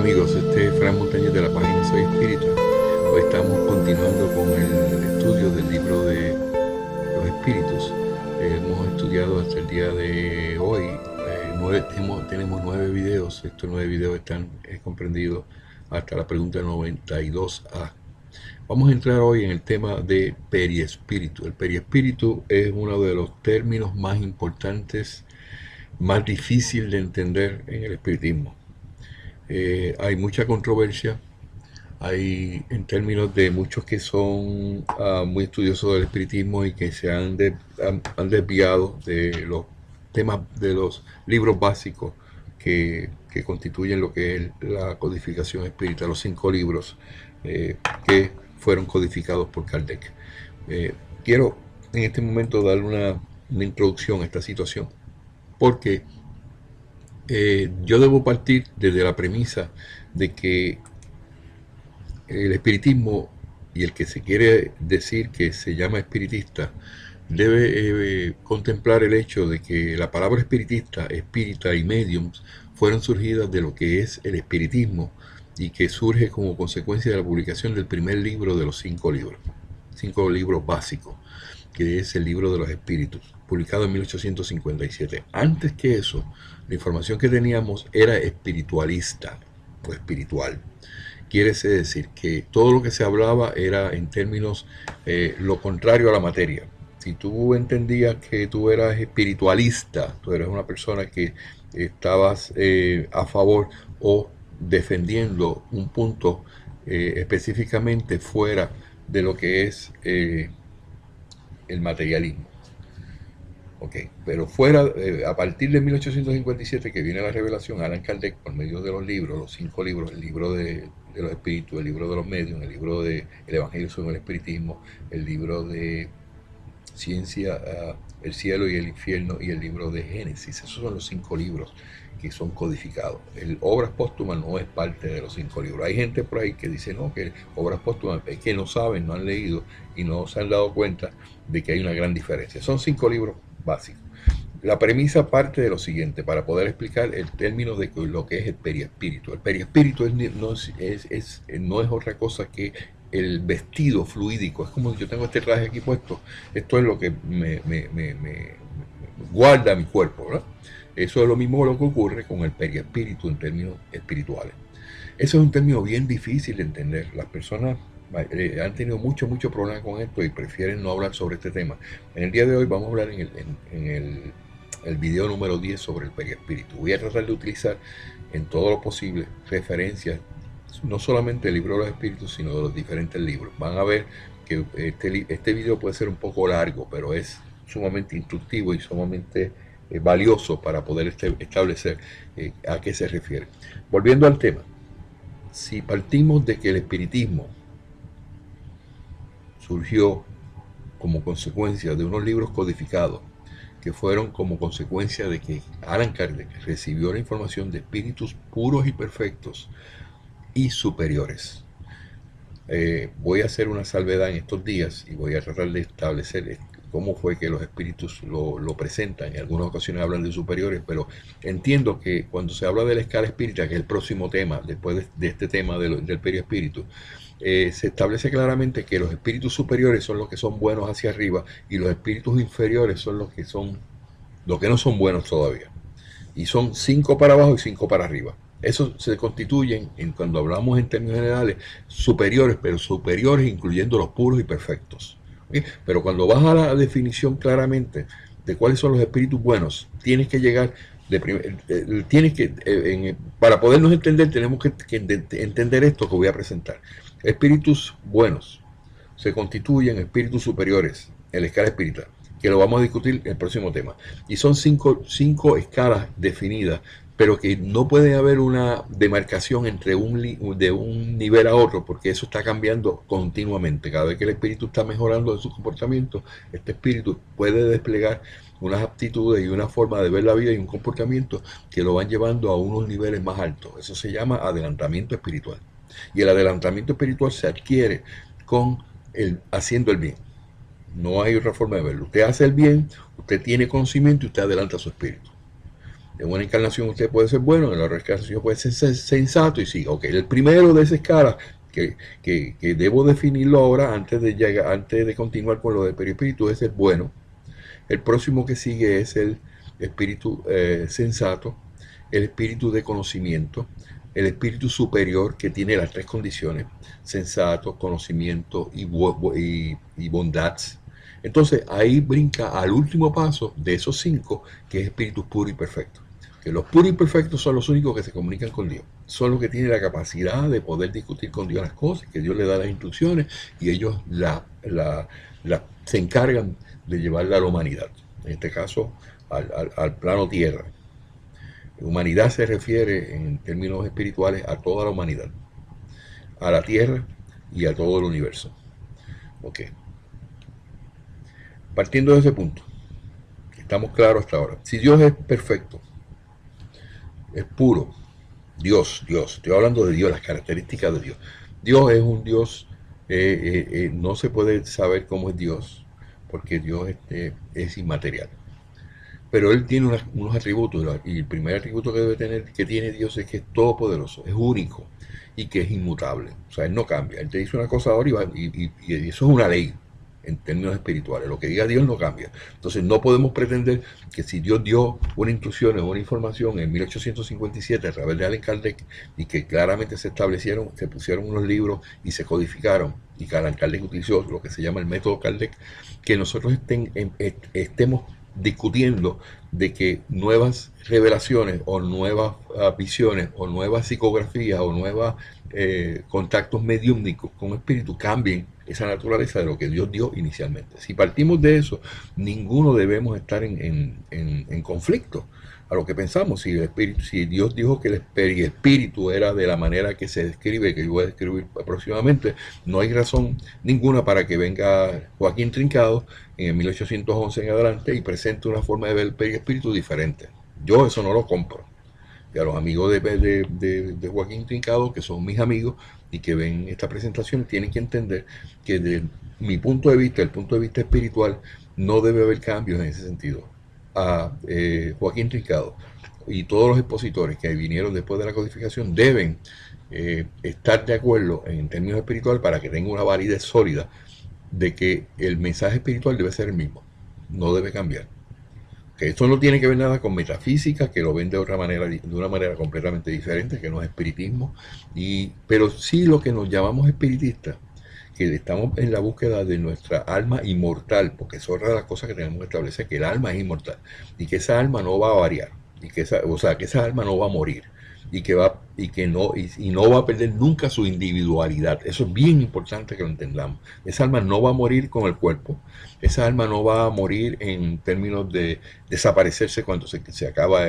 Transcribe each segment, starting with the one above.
amigos, este es Fran Montañez de la página Soy Espírita. Hoy estamos continuando con el estudio del libro de los espíritus. Hemos estudiado hasta el día de hoy, tenemos 9 videos. Estos 9 videos están comprendidos hasta la pregunta 92A. Vamos a entrar hoy en el tema de periespíritu. El periespíritu es uno de los términos más importantes, más difícil de entender en el espiritismo. Hay mucha controversia, hay en términos de muchos que son muy estudiosos del espiritismo y que se han desviado de los temas de los libros básicos que constituyen lo que es la codificación espírita, los 5 libros que fueron codificados por Kardec. Quiero en este momento dar una introducción a esta situación porque yo debo partir desde la premisa de que el espiritismo y el que se quiere decir que se llama espiritista debe contemplar el hecho de que la palabra espiritista, espírita y mediums fueron surgidas de lo que es el espiritismo y que surge como consecuencia de la publicación del primer libro de los 5 libros básicos, que es el libro de los espíritus, publicado en 1857. Antes que eso, la información que teníamos era espiritualista o espiritual. Quiere decir que todo lo que se hablaba era en términos lo contrario a la materia. Si tú entendías que tú eras espiritualista, tú eres una persona que estabas a favor o defendiendo un punto específicamente fuera de lo que es el materialismo. Okay. Pero fuera, a partir de 1857 que viene la revelación, Allan Kardec, por medio de los libros, los 5 libros, el libro de los espíritus, el libro de los medios, el libro de el Evangelio sobre el espiritismo, el libro de Ciencia, el cielo y el infierno, y el libro de Génesis. Esos son los 5 libros que son codificados. El Obras Póstumas no es parte de los 5 libros. Hay gente por ahí que dice no, que Obras Póstumas es que no saben, no han leído y no se han dado cuenta de que hay una gran diferencia. Son 5 libros básicos. La premisa parte de lo siguiente, para poder explicar el término de lo que es el periespíritu. El periespíritu no es otra cosa que el vestido fluídico. Es como si yo tengo este traje aquí puesto, esto es lo que me guarda mi cuerpo, ¿verdad? Eso es lo mismo lo que ocurre con el periespíritu en términos espirituales. Eso es un término bien difícil de entender. Las personas han tenido mucho problema con esto y prefieren no hablar sobre este tema. En el día de hoy vamos a hablar en el video número 10 sobre el periespíritu. Voy a tratar de utilizar en todo lo posible referencias, no solamente del libro de los espíritus, sino de los diferentes libros. Van a ver que este video puede ser un poco largo, pero es sumamente instructivo y sumamente valioso para poder establecer a qué se refiere. Volviendo al tema, si partimos de que el espiritismo surgió como consecuencia de unos libros codificados que fueron como consecuencia de que Allan Kardec recibió la información de espíritus puros y perfectos y superiores. Voy a hacer una salvedad en estos días y voy a tratar de establecer cómo fue que los espíritus lo presentan. En algunas ocasiones hablan de superiores, pero entiendo que cuando se habla de la escala espírita, que es el próximo tema, después de este tema del periespíritu, se establece claramente que los espíritus superiores son los que son buenos hacia arriba y los espíritus inferiores son los que no son buenos todavía. Y son 5 para abajo y 5 para arriba. Eso se constituyen, cuando hablamos en términos generales, superiores, pero superiores incluyendo los puros y perfectos. ¿Okay? Pero cuando vas a la definición claramente de cuáles son los espíritus buenos, tienes que llegar para podernos entender, tenemos que entender esto que voy a presentar. Espíritus buenos se constituyen espíritus superiores en la escala espírita, que lo vamos a discutir en el próximo tema. Y son 5 escalas definidas, pero que no puede haber una demarcación de un nivel a otro, porque eso está cambiando continuamente. Cada vez que el espíritu está mejorando en su comportamiento, este espíritu puede desplegar unas aptitudes y una forma de ver la vida y un comportamiento que lo van llevando a unos niveles más altos. Eso se llama adelantamiento espiritual. Y el adelantamiento espiritual se adquiere haciendo el bien. No hay otra forma de verlo. Usted hace el bien, usted tiene conocimiento y usted adelanta su espíritu. En una encarnación usted puede ser bueno, en la otra encarnación puede ser sensato, y sí, ok, el primero de esa escala, que debo definirlo ahora antes de continuar con lo del perispíritu, es el bueno. El próximo que sigue es el espíritu sensato, el espíritu de conocimiento, el espíritu superior que tiene las tres condiciones: sensato, conocimiento y bondad. Entonces ahí brinca al último paso de esos cinco, que es espíritu puro y perfecto. Que los puros y perfectos son los únicos que se comunican con Dios. Son los que tienen la capacidad de poder discutir con Dios las cosas, que Dios le da las instrucciones y ellos se encargan de llevarla a la humanidad. En este caso, al plano tierra. Humanidad se refiere en términos espirituales a toda la humanidad, a la tierra y a todo el universo. Ok. Partiendo de ese punto, estamos claros hasta ahora. Si Dios es perfecto, es puro, Dios, estoy hablando de Dios, las características de Dios. Dios es un Dios, no se puede saber cómo es Dios, porque Dios es inmaterial. Pero Él tiene unos atributos, y el primer atributo que tiene Dios es que es todopoderoso, es único y que es inmutable. O sea, Él no cambia. Él te dice una cosa ahora y eso es una ley en términos espirituales. Lo que diga Dios no cambia. Entonces no podemos pretender que si Dios dio una instrucción o una información en 1857 a través de Allen Kardec, y que claramente se pusieron unos libros y se codificaron, y que Allen Kardec utilizó lo que se llama el método Kardec, que nosotros estemos discutiendo de que nuevas revelaciones o nuevas visiones o nuevas psicografías o nuevos contactos mediúmnicos con espíritus cambien esa naturaleza de lo que Dios dio inicialmente. Si partimos de eso, ninguno debemos estar en conflicto a lo que pensamos. Si Dios dijo que el espíritu era de la manera que se describe, que yo voy a describir próximamente, no hay razón ninguna para que venga Joaquín Trincado en el 1811 en adelante y presente una forma de ver el espíritu diferente. Yo eso no lo compro. Y a los amigos de Joaquín Trincado, que son mis amigos y que ven esta presentación, tienen que entender que desde mi punto de vista, el punto de vista espiritual, no debe haber cambios en ese sentido. A Joaquín Trincado y todos los expositores que vinieron después de la codificación deben estar de acuerdo en términos espirituales para que tenga una validez sólida de que el mensaje espiritual debe ser el mismo, no debe cambiar. Que esto no tiene que ver nada con metafísica, que lo ven de otra manera, de una manera completamente diferente, que no es espiritismo, pero sí lo que nos llamamos espiritistas, que estamos en la búsqueda de nuestra alma inmortal, porque es otra de las cosas que tenemos que establecer, que el alma es inmortal, y que esa alma no va a variar, que esa alma no va a morir, y no va a perder nunca su individualidad. Eso es bien importante que lo entendamos. Esa alma no va a morir con el cuerpo, esa alma no va a morir en términos de desaparecerse cuando se acaba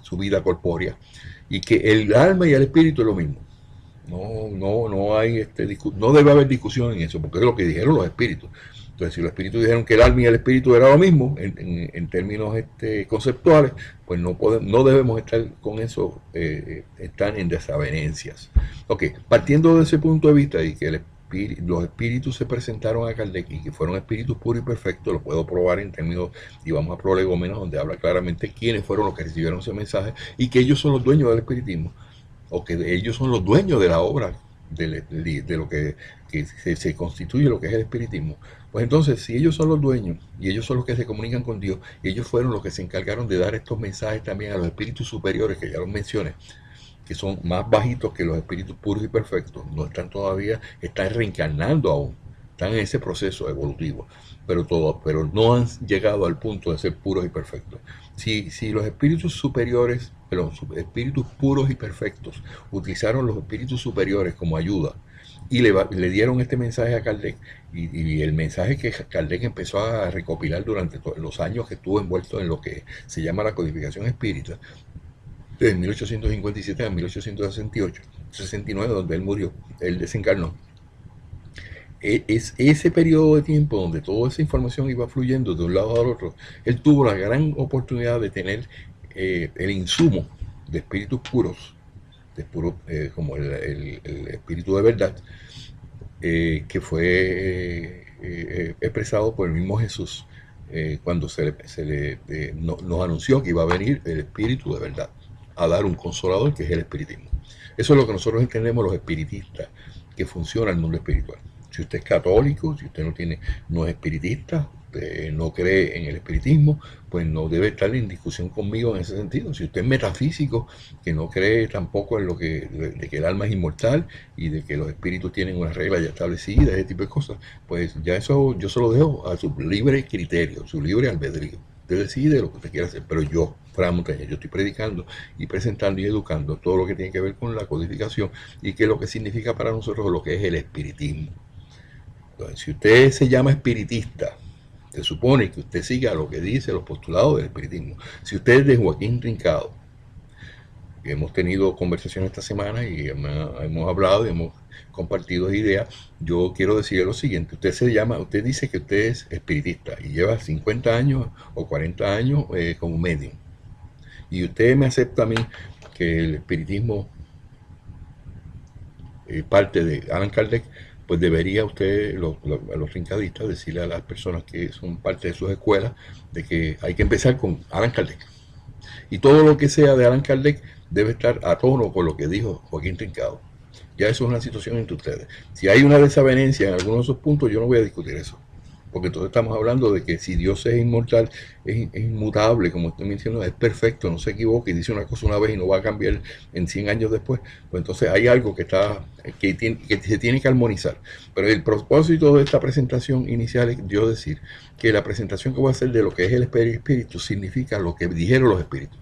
su vida corpórea, y que el alma y el espíritu es lo mismo. No hay no debe haber discusión en eso, porque es lo que dijeron los espíritus. Entonces, si los espíritus dijeron que el alma y el espíritu era lo mismo en términos conceptuales, pues no debemos estar con eso, están en desavenencias. Ok, partiendo de ese punto de vista y que los espíritus se presentaron a Kardec y que fueron espíritus puros y perfectos, lo puedo probar en términos, y vamos a prolegómenos, donde habla claramente quiénes fueron los que recibieron ese mensaje y que ellos son los dueños del espiritismo, o que ellos son los dueños de la obra de lo que se constituye lo que es el espiritismo. Pues entonces, si ellos son los dueños y ellos son los que se comunican con Dios, y ellos fueron los que se encargaron de dar estos mensajes también a los espíritus superiores, que ya los mencioné, que son más bajitos que los espíritus puros y perfectos, no están todavía, están reencarnando aún, están en ese proceso evolutivo, pero no han llegado al punto de ser puros y perfectos. Si los espíritus superiores, los espíritus puros y perfectos, utilizaron los espíritus superiores como ayuda y le dieron este mensaje a Kardec, y el mensaje que Kardec empezó a recopilar durante los años que estuvo envuelto en lo que se llama la codificación espírita, de 1857 a 1868, 69, donde él murió, él desencarnó. Es ese periodo de tiempo donde toda esa información iba fluyendo de un lado al otro. Él tuvo la gran oportunidad de tener el insumo de espíritus puros, como el espíritu de verdad, que fue expresado por el mismo Jesús cuando nos anunció que iba a venir el Espíritu de verdad a dar un consolador, que es el espiritismo. Eso es lo que nosotros entendemos los espiritistas, que funciona el mundo espiritual. Si usted es católico, si usted no es espiritista, no cree en el espiritismo, pues no debe estar en discusión conmigo en ese sentido. Si usted es metafísico, que no cree tampoco en de que el alma es inmortal y de que los espíritus tienen una regla ya establecida, ese tipo de cosas, pues ya eso yo se lo dejo a su libre criterio, su libre albedrío. Usted decide lo que usted quiera hacer, pero yo, Fran Montañez, yo estoy predicando y presentando y educando todo lo que tiene que ver con la codificación y qué es lo que significa para nosotros lo que es el espiritismo. Entonces, si usted se llama espiritista, se supone que usted siga lo que dice los postulados del espiritismo. Si usted es de Joaquín Trincado, y hemos tenido conversaciones esta semana y hemos hablado y hemos compartido ideas, yo quiero decirle lo siguiente: usted dice que usted es espiritista y lleva 50 años o 40 años como medium, y usted me acepta a mí que el espiritismo parte de Allan Kardec, pues debería usted, los trincadistas, decirle a las personas que son parte de sus escuelas de que hay que empezar con Allan Kardec. Y todo lo que sea de Allan Kardec debe estar a tono con lo que dijo Joaquín Trincado. Ya eso es una situación entre ustedes. Si hay una desavenencia en algunos de esos puntos, yo no voy a discutir eso. Porque entonces estamos hablando de que si Dios es inmortal, es inmutable, como estoy mencionando, es perfecto, no se equivoca y dice una cosa una vez y no va a cambiar en 100 años después. Pues entonces hay algo que se tiene que armonizar. Pero el propósito de esta presentación inicial es yo decir que la presentación que voy a hacer de lo que es el espíritu significa lo que dijeron los espíritus.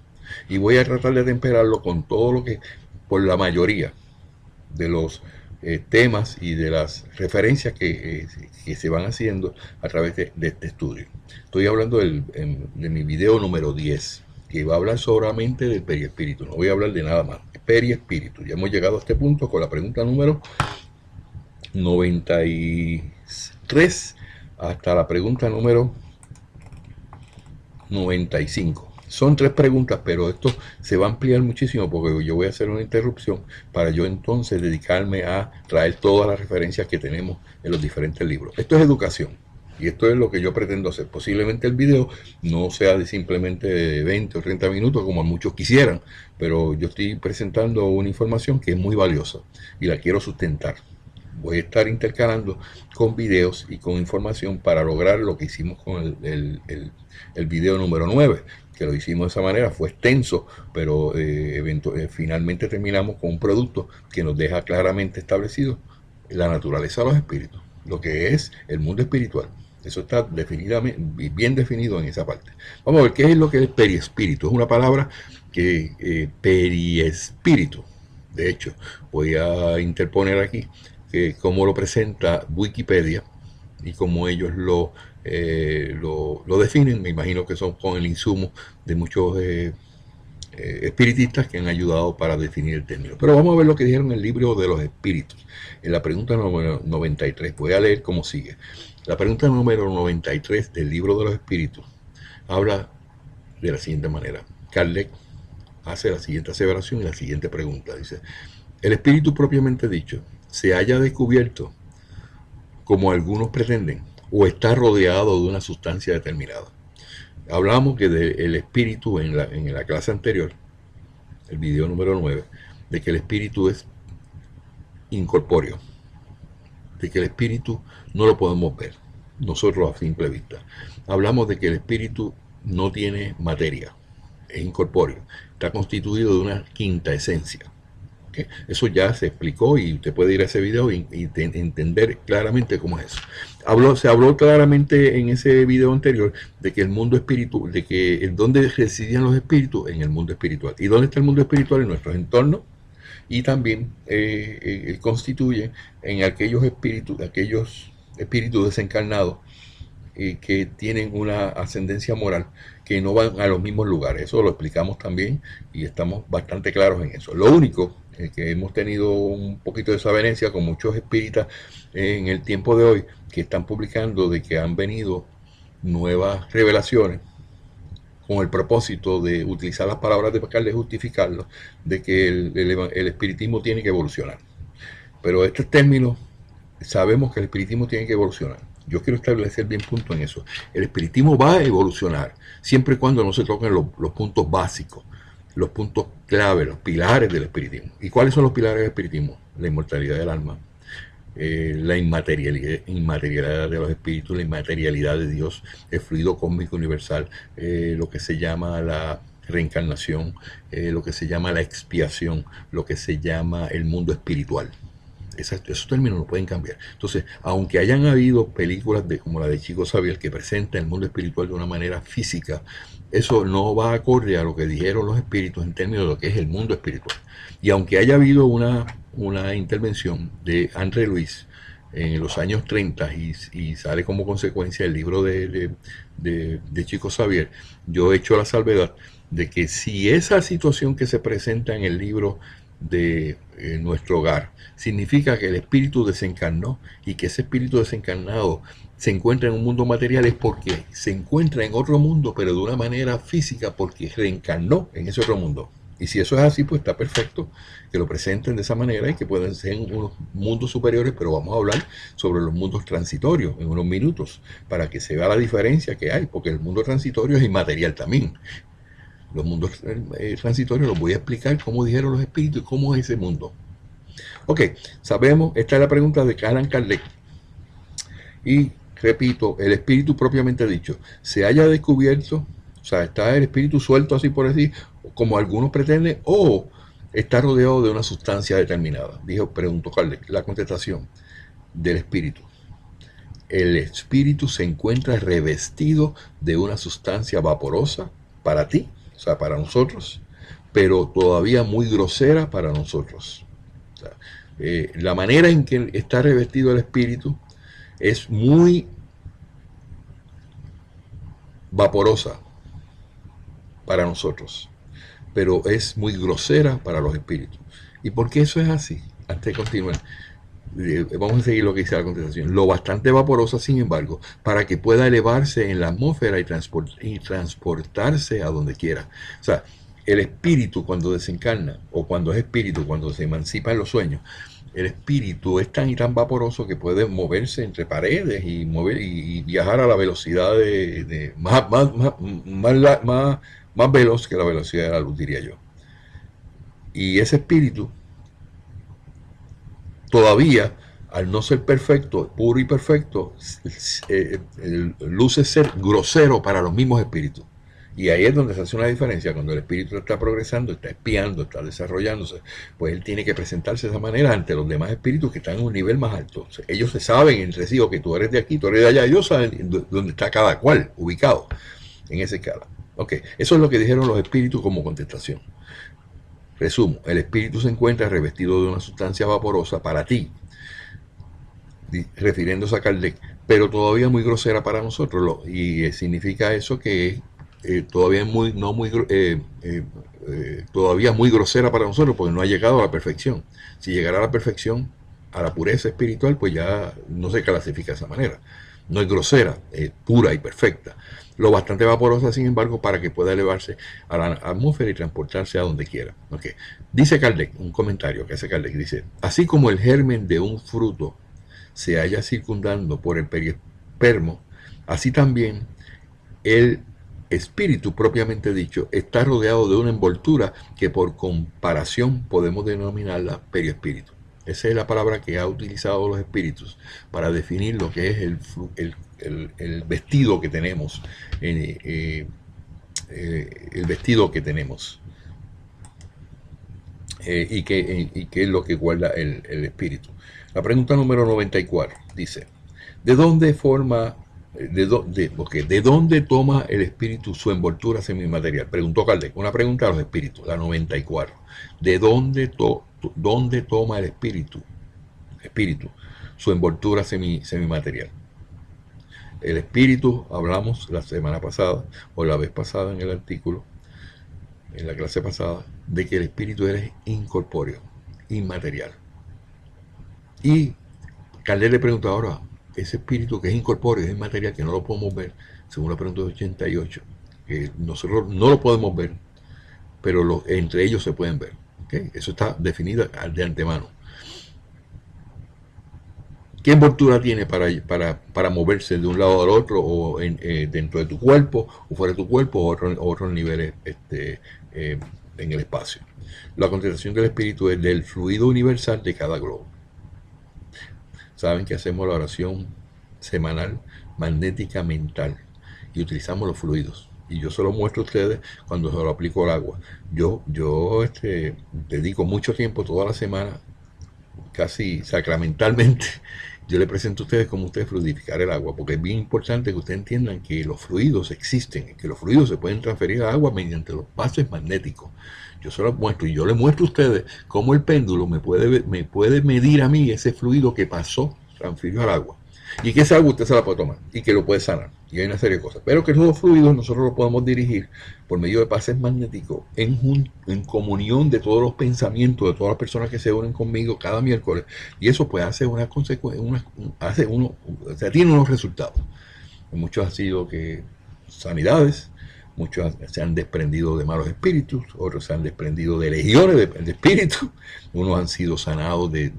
Y voy a tratar de temperarlo con todo lo que, por la mayoría de los temas y de las referencias que se van haciendo a través de este estudio. Estoy hablando de mi video número 10, que va a hablar solamente del periespíritu, no voy a hablar de nada más. Periespíritu. Ya hemos llegado a este punto con la pregunta número 93 hasta la pregunta número 95. Son 3 preguntas, pero esto se va a ampliar muchísimo porque yo voy a hacer una interrupción para yo entonces dedicarme a traer todas las referencias que tenemos en los diferentes libros. Esto es educación y esto es lo que yo pretendo hacer. Posiblemente el video no sea de simplemente de 20 o 30 minutos como muchos quisieran, pero yo estoy presentando una información que es muy valiosa y la quiero sustentar. Voy a estar intercalando con videos y con información para lograr lo que hicimos con el video número 9, que lo hicimos de esa manera. Fue extenso, pero finalmente terminamos con un producto que nos deja claramente establecido la naturaleza de los espíritus, lo que es el mundo espiritual. Eso está bien definido en esa parte. Vamos a ver qué es lo que es el periespíritu. Es una palabra que periespíritu. De hecho, voy a interponer aquí cómo lo presenta Wikipedia y cómo ellos lo definen. Me imagino que son con el insumo de muchos espiritistas que han ayudado para definir el término. Pero vamos a ver lo que dijeron en el libro de los espíritus. En la pregunta número 93, voy a leer cómo sigue. La pregunta número 93 del libro de los espíritus habla de la siguiente manera. Kardec hace la siguiente aseveración y la siguiente pregunta. Dice: el espíritu propiamente dicho se haya descubierto, como algunos pretenden, o está rodeado de una sustancia determinada. Hablamos que del espíritu en la clase anterior, el video número 9, de que el espíritu es incorpóreo, de que el espíritu no lo podemos ver nosotros a simple vista. Hablamos de que el espíritu no tiene materia, es incorpóreo, está constituido de una quinta esencia. ¿Okay? Eso ya se explicó y usted puede ir a ese video y entender claramente cómo es eso. Se habló claramente en ese video anterior de que el mundo espiritual, de que donde residían los espíritus, en el mundo espiritual. ¿Y dónde está el mundo espiritual? En nuestros entornos, y también constituye en aquellos espíritus desencarnados que tienen una ascendencia moral, que no van a los mismos lugares. Eso lo explicamos también y estamos bastante claros en eso. Lo único que hemos tenido un poquito de desavenencia con muchos espíritas en el tiempo de hoy, que están publicando de que han venido nuevas revelaciones con el propósito de utilizar las palabras de Pascal, de justificarlo, de que el espiritismo tiene que evolucionar. Pero estos términos, sabemos que el espiritismo tiene que evolucionar. Yo quiero establecer bien punto en eso. El espiritismo va a evolucionar, siempre y cuando no se toquen los puntos básicos, los puntos clave, los pilares del espiritismo. ¿Y cuáles son los pilares del espiritismo? La inmortalidad del alma, la inmaterialidad de los espíritus, la inmaterialidad de Dios, el fluido cósmico universal, lo que se llama la reencarnación, lo que se llama la expiación, lo que se llama el mundo espiritual. Esos términos no pueden cambiar. Entonces, aunque hayan habido películas como la de Chico Xavier que presenta el mundo espiritual de una manera física, eso no va acorde a lo que dijeron los espíritus en términos de lo que es el mundo espiritual. Y aunque haya habido una intervención de André Luis en los años 30 y sale como consecuencia el libro de Chico Xavier, yo he hecho la salvedad de que si esa situación que se presenta en el libro de nuestro hogar significa que el espíritu desencarnó y que ese espíritu desencarnado se encuentra en un mundo material, es porque se encuentra en otro mundo, pero de una manera física, porque reencarnó en ese otro mundo. Y si eso es así, pues está perfecto que lo presenten de esa manera y que pueden ser unos mundos superiores, pero vamos a hablar sobre los mundos transitorios en unos minutos para que se vea la diferencia que hay, porque el mundo transitorio es inmaterial también. Los mundos transitorios los voy a explicar cómo dijeron los espíritus y cómo es ese mundo. Ok, sabemos, esta es la pregunta de Allan Kardec. Y repito, el espíritu propiamente dicho, se haya descubierto, o sea, está el espíritu suelto así por decir, como algunos pretenden, o está rodeado de una sustancia determinada. Preguntó Kardec, la contestación del espíritu. El espíritu se encuentra revestido de una sustancia vaporosa para ti, o sea, para nosotros, pero todavía muy grosera para nosotros. O sea, la manera en que está revestido el espíritu es muy vaporosa para nosotros, pero es muy grosera para los espíritus. ¿Y por qué eso es así? Antes de continuar, vamos a seguir lo que dice la contestación. Lo bastante vaporosa, sin embargo, para que pueda elevarse en la atmósfera y transportarse a donde quiera. O sea, el espíritu cuando desencarna, o cuando es espíritu, cuando se emancipa en los sueños, el espíritu es tan y tan vaporoso que puede moverse entre paredes y viajar a la velocidad más veloz que la velocidad de la luz, diría yo. Y ese espíritu todavía, al no ser perfecto, puro y perfecto, luce ser grosero para los mismos espíritus. Y ahí es donde se hace una diferencia. Cuando el espíritu está progresando, está espiando, está desarrollándose, pues él tiene que presentarse de esa manera ante los demás espíritus que están en un nivel más alto. O sea, ellos se saben entre sí, que tú eres de aquí, tú eres de allá, ellos saben dónde está cada cual ubicado en esa escala. Ok, eso es lo que dijeron los espíritus como contestación. Resumo, el espíritu se encuentra revestido de una sustancia vaporosa para ti, refiriéndose a Kardec, pero todavía muy grosera para nosotros, y significa eso que todavía todavía muy grosera para nosotros, porque no ha llegado a la perfección. Si llegara a la perfección, a la pureza espiritual, pues ya no se clasifica de esa manera. No es grosera, es pura y perfecta. Lo bastante vaporosa, sin embargo, para que pueda elevarse a la atmósfera y transportarse a donde quiera. Okay. Dice Kardec, un comentario que hace Kardec, dice, así como el germen de un fruto se halla circundando por el periespermo, así también el espíritu propiamente dicho está rodeado de una envoltura que por comparación podemos denominarla periespíritu. Esa es la palabra que ha utilizado los espíritus para definir lo que es el vestido que tenemos, el vestido que tenemos, y qué es lo que guarda el espíritu. La pregunta número 94 dice, ¿de dónde toma el espíritu su envoltura semimaterial? Preguntó Kardec, una pregunta a los espíritus, la 94. ¿De dónde toma el espíritu su envoltura semimaterial? El espíritu, hablamos la semana pasada, o la vez pasada en el artículo, en la clase pasada, de que el espíritu es incorpóreo, inmaterial. Y Kardec le pregunta ahora, ese espíritu que es incorpóreo, es inmaterial, que no lo podemos ver, según la pregunta de 88, que nosotros no lo podemos ver, pero entre ellos se pueden ver. ¿Okay? Eso está definido de antemano. ¿Qué envoltura tiene para moverse de un lado al otro o dentro de tu cuerpo o fuera de tu cuerpo o otros niveles en el espacio? La contestación del espíritu es del fluido universal de cada globo. Saben que hacemos la oración semanal magnética mental y utilizamos los fluidos. Y yo se lo muestro a ustedes cuando se lo aplico al agua. Yo dedico mucho tiempo toda la semana, casi sacramentalmente, yo le presento a ustedes cómo ustedes fluidificar el agua, porque es bien importante que ustedes entiendan que los fluidos existen, que los fluidos se pueden transferir al agua mediante los pases magnéticos. Yo se los muestro y yo les muestro a ustedes cómo el péndulo me puede medir a mí ese fluido que pasó, transfirió al agua. Y que esa agua usted se la puede tomar y que lo puede sanar. Y hay una serie de cosas. Pero que esos fluidos nosotros los podemos dirigir por medio de pases magnéticos en comunión de todos los pensamientos de todas las personas que se unen conmigo cada miércoles. Y eso pues hace una consecuencia, tiene unos resultados. Muchos han sido que sanidades, muchos se han desprendido de malos espíritus, otros se han desprendido de legiones de espíritus, unos han sido sanados de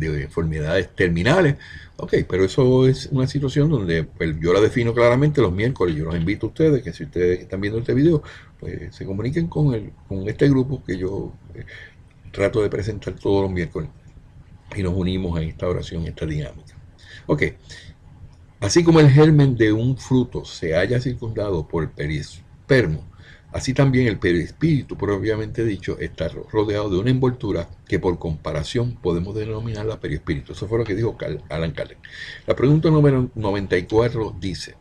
enfermedades terminales. Ok, pero eso es una situación donde pues, yo la defino claramente los miércoles. Yo los invito a ustedes, que si ustedes están viendo este video, pues se comuniquen con este grupo que yo trato de presentar todos los miércoles y nos unimos en esta oración, esta dinámica. Ok. Así como el germen de un fruto se halla circundado por el perispermo, así también el perispíritu, propiamente dicho, está rodeado de una envoltura que por comparación podemos denominarla perispíritu. Eso fue lo que dijo Alan Kardec. La pregunta número 94 dice,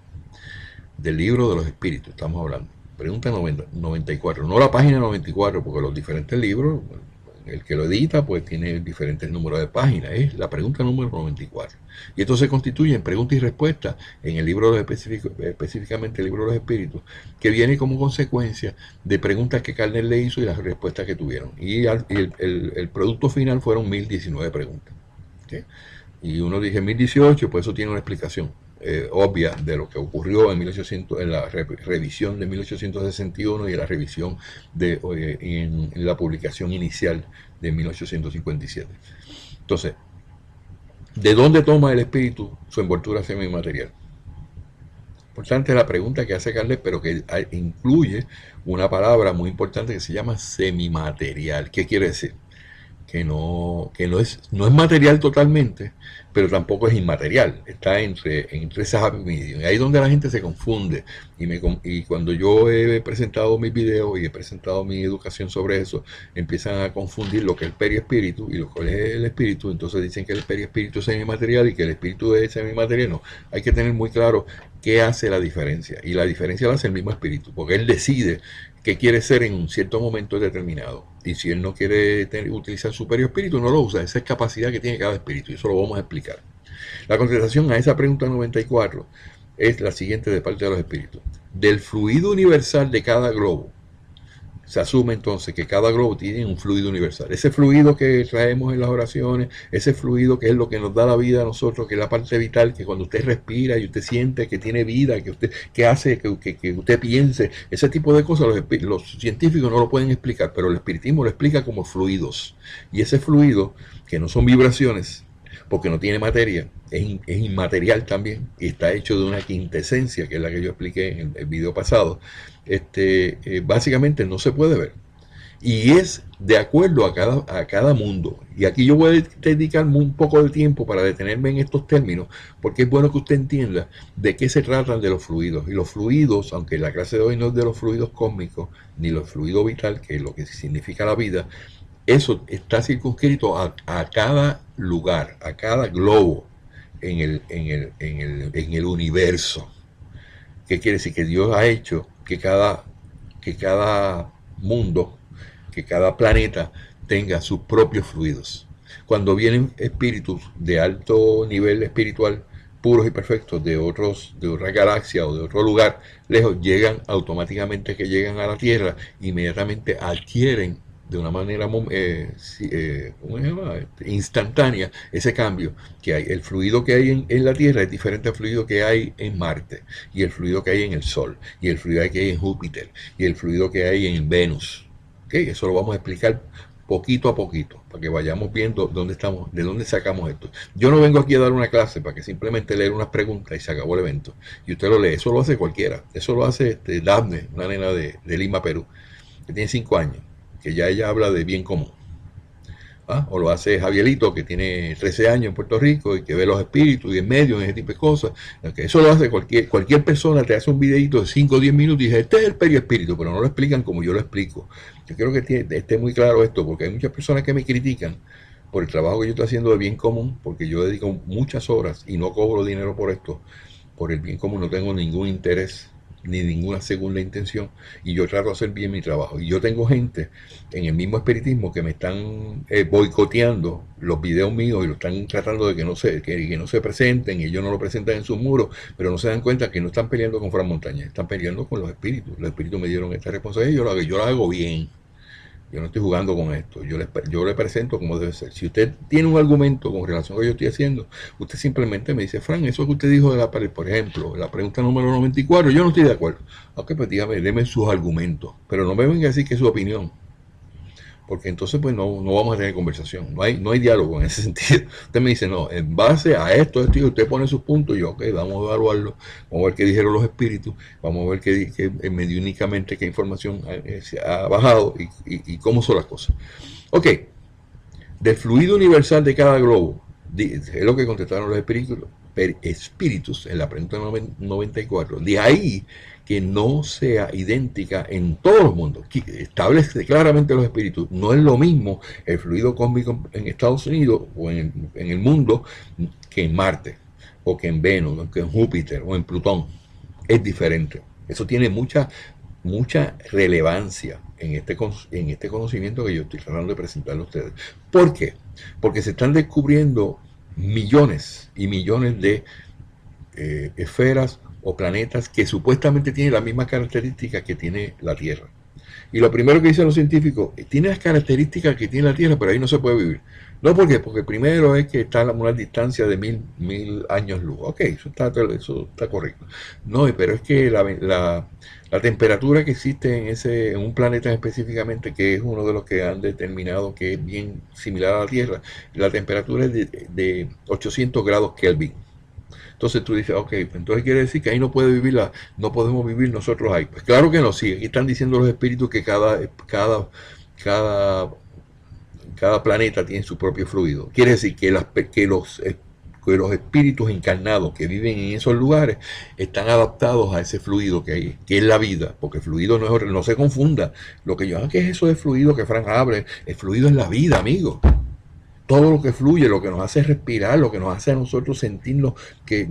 del libro de los espíritus estamos hablando, pregunta 94, no la página 94, porque los diferentes libros, el que lo edita pues tiene diferentes números de páginas, es la pregunta número 94. Y esto se constituye en preguntas y respuestas en el libro específicamente el libro de los espíritus, que viene como consecuencia de preguntas que Kardec le hizo y las respuestas que tuvieron. Y el producto final fueron 1019 preguntas. ¿Okay? Y uno dice 1018, pues eso tiene una explicación obvia de lo que ocurrió en la revisión de 1861 y en la revisión en la publicación inicial de 1857. Entonces, ¿de dónde toma el espíritu su envoltura semimaterial? Importante la pregunta que hace Kardec, pero que incluye una palabra muy importante que se llama semimaterial. ¿Qué quiere decir? Que no es material totalmente, pero tampoco es inmaterial. Está entre esas happy medium. Y ahí es donde la gente se confunde. Y cuando yo he presentado mis videos y he presentado mi educación sobre eso, empiezan a confundir lo que es el periespíritu y lo que es el espíritu. Entonces dicen que el periespíritu es semimaterial y que el espíritu es semimaterial. No, hay que tener muy claro qué hace la diferencia. Y la diferencia la hace el mismo espíritu, porque él decide qué quiere ser en un cierto momento determinado. Y si él no quiere utilizar su perispíritu, no lo usa. Esa es capacidad que tiene cada espíritu. Y eso lo vamos a explicar. La contestación a esa pregunta 94 es la siguiente de parte de los espíritus. Del fluido universal de cada globo, se asume entonces que cada globo tiene un fluido universal. Ese fluido que traemos en las oraciones, ese fluido que es lo que nos da la vida a nosotros, que es la parte vital, que cuando usted respira y usted siente que tiene vida, que hace que usted piense, ese tipo de cosas los científicos no lo pueden explicar, pero el espiritismo lo explica como fluidos. Y ese fluido, que no son vibraciones, porque no tiene materia, es inmaterial también, y está hecho de una quintesencia, que es la que yo expliqué en el video pasado, básicamente no se puede ver. Y es de acuerdo a cada mundo. Y aquí yo voy a dedicarme un poco de tiempo para detenerme en estos términos, porque es bueno que usted entienda de qué se tratan de los fluidos. Y los fluidos, aunque la clase de hoy no es de los fluidos cósmicos, ni los fluidos vital, que es lo que significa la vida, eso está circunscrito a cada lugar, a cada globo en el universo. ¿Qué quiere decir? Que Dios ha hecho que cada mundo, que cada planeta tenga sus propios fluidos. Cuando vienen espíritus de alto nivel espiritual, puros y perfectos de otra galaxia o de otro lugar lejos, llegan automáticamente, que llegan a la Tierra, inmediatamente adquieren de una manera instantánea ese cambio que hay. El fluido que hay en la Tierra es diferente al fluido que hay en Marte, y el fluido que hay en el Sol, y el fluido que hay en Júpiter, y el fluido que hay en Venus. ¿Okay? Eso lo vamos a explicar poquito a poquito, para que vayamos viendo dónde estamos, de dónde sacamos esto. Yo no vengo aquí a dar una clase para que simplemente leer unas preguntas y se acabó el evento. Y usted lo lee, eso lo hace cualquiera. Eso lo hace Daphne, una nena de Lima, Perú, que tiene 5 años, que ya ella habla de bien común. ¿Ah? O lo hace Javierito, que tiene 13 años en Puerto Rico y que ve los espíritus y en medio, en ese tipo de cosas. Eso lo hace cualquier persona, te hace un videito de 5 o 10 minutos y dice, este es el periespíritu, pero no lo explican como yo lo explico. Yo quiero que esté muy claro esto, porque hay muchas personas que me critican por el trabajo que yo estoy haciendo de bien común, porque yo dedico muchas horas y no cobro dinero por esto. Por el bien común no tengo ningún interés ni ninguna segunda intención, y yo trato de hacer bien mi trabajo. Y yo tengo gente en el mismo espiritismo que me están boicoteando los videos míos y lo están tratando de que no se presenten, y ellos no lo presentan en sus muros, pero no se dan cuenta que no están peleando con Fran Montaña, están peleando con los espíritus. Los espíritus me dieron esta responsabilidad y yo lo hago bien. Yo no estoy jugando con esto. Yo le presento como debe ser. Si usted tiene un argumento con relación a lo que yo estoy haciendo, usted simplemente me dice, Fran, eso que usted dijo de la pared, por ejemplo, la pregunta número 94, yo no estoy de acuerdo. Ok, pues dígame, deme sus argumentos. Pero no me venga a decir que es su opinión, porque entonces pues no vamos a tener conversación, no hay diálogo en ese sentido. Usted me dice, no, en base a esto, y usted pone sus puntos, y yo, ok, vamos a evaluarlo, vamos a ver qué dijeron los espíritus, vamos a ver qué mediúnicamente qué información se ha bajado y cómo son las cosas. Ok, del fluido universal de cada globo, es lo que contestaron los espíritus en la pregunta 94, de ahí que no sea idéntica en todos los mundos. Establece claramente los espíritus. No es lo mismo el fluido cósmico en Estados Unidos o en el mundo que en Marte, o que en Venus, o que en Júpiter, o en Plutón. Es diferente. Eso tiene mucha relevancia en este conocimiento que yo estoy tratando de presentarle a ustedes. ¿Por qué? Porque se están descubriendo millones y millones de esferas o planetas que supuestamente tienen las mismas características que tiene la Tierra. Y lo primero que dicen los científicos, tiene las características que tiene la Tierra, pero ahí no se puede vivir. No, ¿por qué? Porque primero es que está a una distancia de mil años luz. Ok, eso está correcto. No, pero es que la temperatura que existe en un planeta específicamente, que es uno de los que han determinado que es bien similar a la Tierra, la temperatura es de 800 grados Kelvin. Entonces tú dices, ok, entonces quiere decir que ahí no podemos vivir nosotros ahí. Pues claro que no, sí, aquí están diciendo los espíritus que cada planeta tiene su propio fluido. Quiere decir que los espíritus encarnados que viven en esos lugares están adaptados a ese fluido que hay, que es la vida, porque el fluido no se confunda. Lo que ¿qué es eso de fluido que Fran abre? El fluido es la vida, amigo. Todo lo que fluye, lo que nos hace respirar, lo que nos hace a nosotros sentirnos que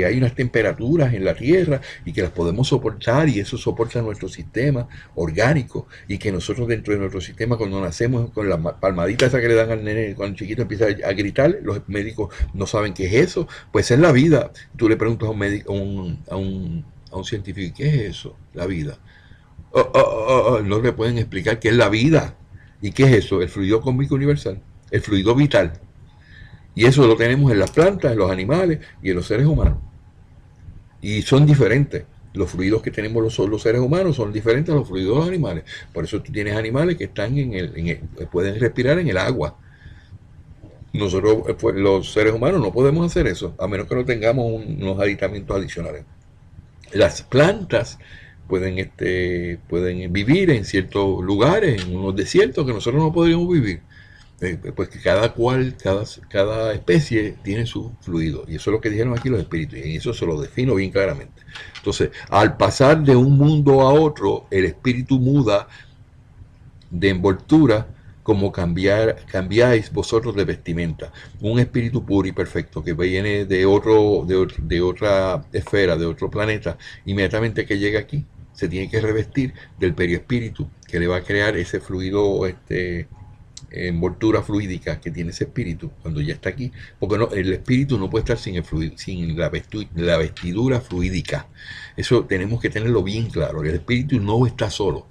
hay unas temperaturas en la Tierra y que las podemos soportar, y eso soporta nuestro sistema orgánico, y que nosotros dentro de nuestro sistema, cuando nacemos con la palmadita esa que le dan al nene cuando el chiquito empieza a gritar, los médicos no saben qué es eso. Pues es la vida. Tú le preguntas a un médico, a un científico, ¿qué es eso? La vida. No le pueden explicar qué es la vida. ¿Y qué es eso? El fluido cósmico universal, el fluido vital. Y eso lo tenemos en las plantas, en los animales y en los seres humanos. Y son diferentes. Los fluidos que tenemos los seres humanos son diferentes a los fluidos de los animales. Por eso tú tienes animales que están pueden respirar en el agua. Nosotros, los seres humanos, no podemos hacer eso, a menos que no tengamos unos aditamentos adicionales. Las plantas pueden vivir en ciertos lugares, en unos desiertos que nosotros no podríamos vivir. Pues que cada especie tiene su fluido, y eso es lo que dijeron aquí los espíritus, y eso se lo defino bien claramente. Entonces, al pasar de un mundo a otro, el espíritu muda de envoltura, como cambiáis vosotros de vestimenta. Un espíritu puro y perfecto que viene de otra esfera, de otro planeta, inmediatamente que llega aquí, se tiene que revestir del periespíritu, que le va a crear ese fluido, envoltura fluídica que tiene ese espíritu cuando ya está aquí, porque el espíritu no puede estar sin la vestidura fluídica. Eso tenemos que tenerlo bien claro. El espíritu no está solo.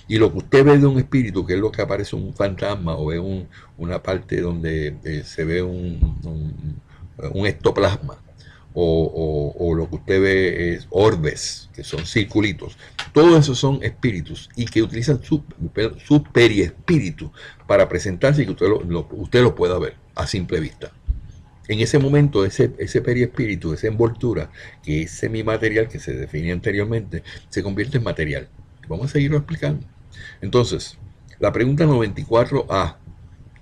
Y lo que usted ve de un espíritu, que es lo que aparece un fantasma, o ve una parte donde se ve un ectoplasma, o lo que usted ve es orbes, que son circulitos. todos esos son espíritus y que utilizan su periespíritu para presentarse y que usted lo pueda ver a simple vista. En ese momento, ese periespíritu, esa envoltura, que es semimaterial, que se definía anteriormente, se convierte en material. Vamos a seguirlo explicando. Entonces, la pregunta 94A,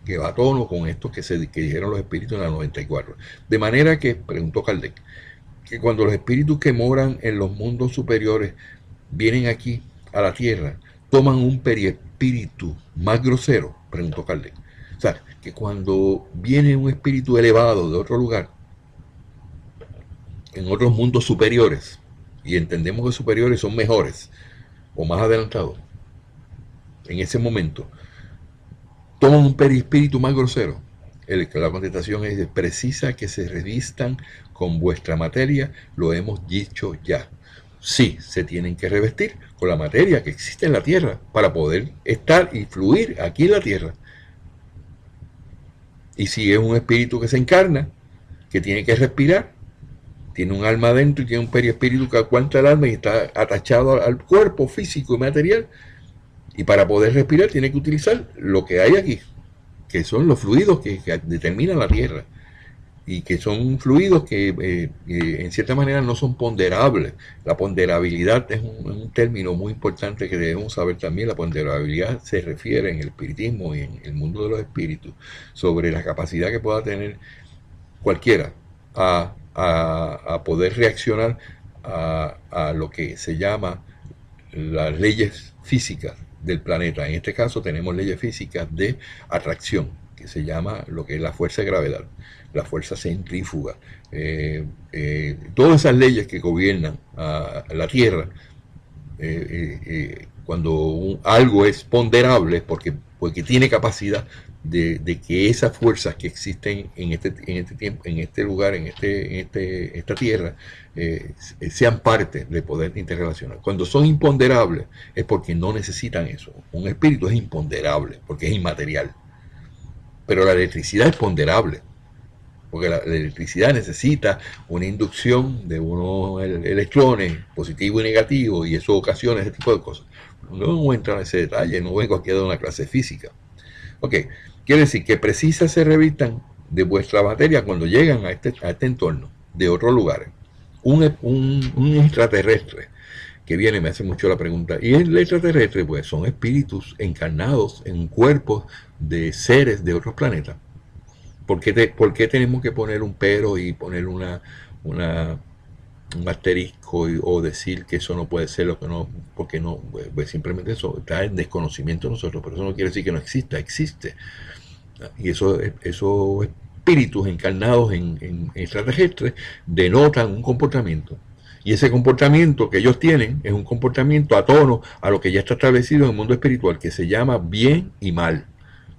que va a tono con esto que dijeron los espíritus en la 94. De manera que, preguntó Kardec, que cuando los espíritus que moran en los mundos superiores vienen aquí a la tierra, toman un periespíritu más grosero, preguntó Kardec. O sea, que cuando viene un espíritu elevado de otro lugar, en otros mundos superiores, y entendemos que superiores son mejores o más adelantados, en ese momento, toman un perispíritu más grosero. La contestación es: precisa que se revistan con vuestra materia, lo hemos dicho ya. Sí, se tienen que revestir con la materia que existe en la tierra para poder estar y fluir aquí en la tierra. Y si es un espíritu que se encarna, que tiene que respirar, tiene un alma adentro y tiene un perispíritu que aguanta el alma y está atachado al cuerpo físico y material, y para poder respirar tiene que utilizar lo que hay aquí, que son los fluidos que determinan la tierra, y que son fluidos que en cierta manera no son ponderables. La ponderabilidad es un término muy importante que debemos saber también. La ponderabilidad se refiere en el espiritismo y en el mundo de los espíritus sobre la capacidad que pueda tener cualquiera a poder reaccionar a lo que se llama las leyes físicas del planeta. En este caso tenemos leyes físicas de atracción, que se llama lo que es la fuerza de gravedad, la fuerza centrífuga, todas esas leyes que gobiernan a la Tierra. Cuando algo es ponderable, porque tiene capacidad de que esas fuerzas que existen en este tiempo, en este lugar, en esta tierra, sean parte del poder interrelacional. Cuando son imponderables es porque no necesitan eso. Un espíritu es imponderable porque es inmaterial, pero la electricidad es ponderable, porque la electricidad necesita una inducción de unos electrones positivo y negativo, y eso ocasiona ese tipo de cosas. No voy a entrar en ese detalle, no vengo aquí a dar una clase de física. Ok, quiere decir que precisas se revistan de vuestra materia cuando llegan a este entorno de otros lugares. Un extraterrestre que viene, me hace mucho la pregunta, y el extraterrestre pues son espíritus encarnados en cuerpos de seres de otros planetas. ¿Por qué tenemos que poner un pero y poner un asterisco o decir que eso no puede ser, lo que no? Porque no, pues simplemente eso está en desconocimiento de nosotros, pero eso no quiere decir que no exista, existe. Y esos espíritus encarnados en extraterrestres denotan un comportamiento. Y ese comportamiento que ellos tienen es un comportamiento a tono a lo que ya está establecido en el mundo espiritual, que se llama bien y mal.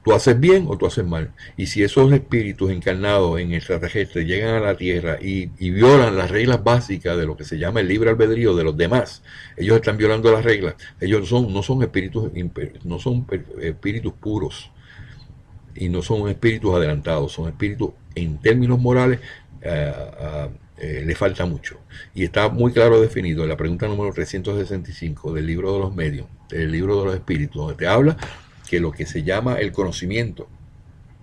Tú haces bien o tú haces mal. Y si esos espíritus encarnados en extraterrestres llegan a la Tierra y violan las reglas básicas de lo que se llama el libre albedrío de los demás, ellos están violando las reglas. Ellos no son espíritus puros y no son espíritus adelantados, son espíritus en términos morales. Le falta mucho. Y está muy claro definido en la pregunta número 365 del libro de los medios, del libro de los espíritus, donde te habla que lo que se llama el conocimiento,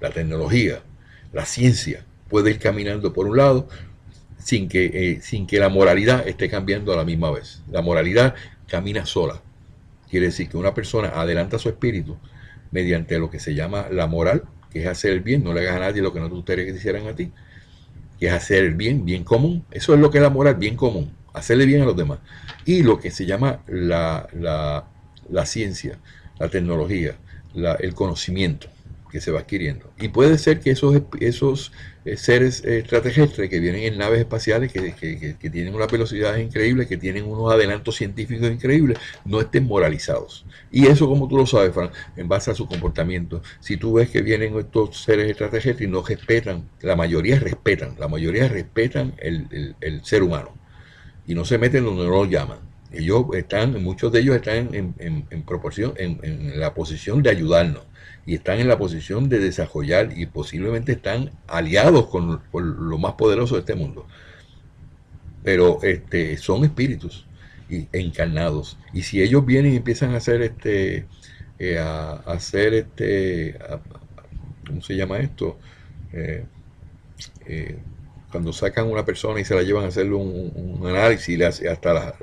la tecnología, la ciencia, puede ir caminando por un lado sin que la moralidad esté cambiando a la misma vez. La moralidad camina sola. Quiere decir que una persona adelanta su espíritu mediante lo que se llama la moral, que es hacer el bien, no le hagas a nadie lo que no te gustaría que te hicieran a ti, que es hacer el bien, bien común. Eso es lo que es la moral, bien común, hacerle bien a los demás. Y lo que se llama la ciencia, la tecnología, el conocimiento que se va adquiriendo. Y puede ser que esos seres extraterrestres que vienen en naves espaciales, que tienen unas velocidades increíbles, que tienen unos adelantos científicos increíbles, no estén moralizados. Y eso, como tú lo sabes, Fran, en base a su comportamiento. Si tú ves que vienen estos seres extraterrestres y no respetan, la mayoría respetan el ser humano. Y no se meten donde no lo llaman. Muchos de ellos están en proporción, en la posición de ayudarnos, y están en la posición de desarrollar, y posiblemente están aliados con lo más poderoso de este mundo. Pero son espíritus, encarnados. Y si ellos vienen y empiezan a hacer ¿cómo se llama esto? Eh, eh, Cuando sacan una persona y se la llevan a hacerle un análisis, y hasta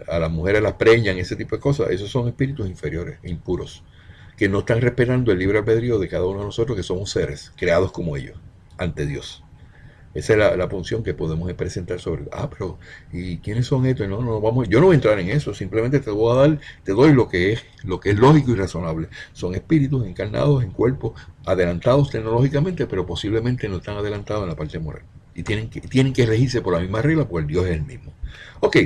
a las mujeres las preñan, ese tipo de cosas, esos son espíritus inferiores, impuros, que no están respetando el libre albedrío de cada uno de nosotros, que somos seres creados como ellos, ante Dios. Esa es la función que podemos presentar sobre. Pero ¿y quiénes son estos? No, vamos, yo no voy a entrar en eso, simplemente te doy lo que es lógico y razonable. Son espíritus encarnados en cuerpos adelantados tecnológicamente, pero posiblemente no están adelantados en la parte moral. Y tienen que regirse por la misma regla, porque Dios es el mismo. Ok,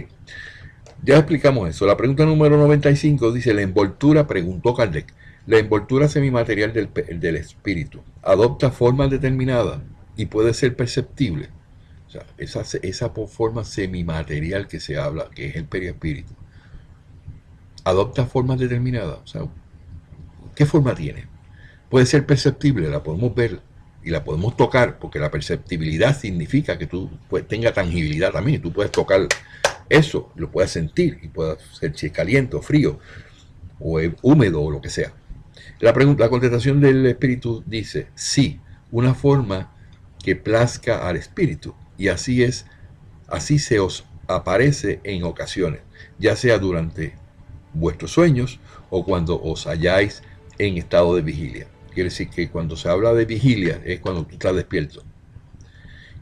ya explicamos eso. La pregunta número 95 dice: la envoltura, preguntó Kardec, la envoltura semimaterial del espíritu adopta formas determinadas y puede ser perceptible. O sea, esa forma semimaterial que se habla, que es el perispíritu, adopta formas determinadas. O sea, ¿qué forma tiene? Puede ser perceptible, la podemos ver y la podemos tocar, porque la perceptibilidad significa que tú tengas tangibilidad también. Tú puedes tocar eso, lo puedes sentir, y puede ser si es caliente o frío, o húmedo o lo que sea. La contestación del espíritu dice: sí, una forma que plazca al espíritu, y así se os aparece en ocasiones, ya sea durante vuestros sueños o cuando os halláis en estado de vigilia. Quiere decir que cuando se habla de vigilia es cuando tú estás despierto.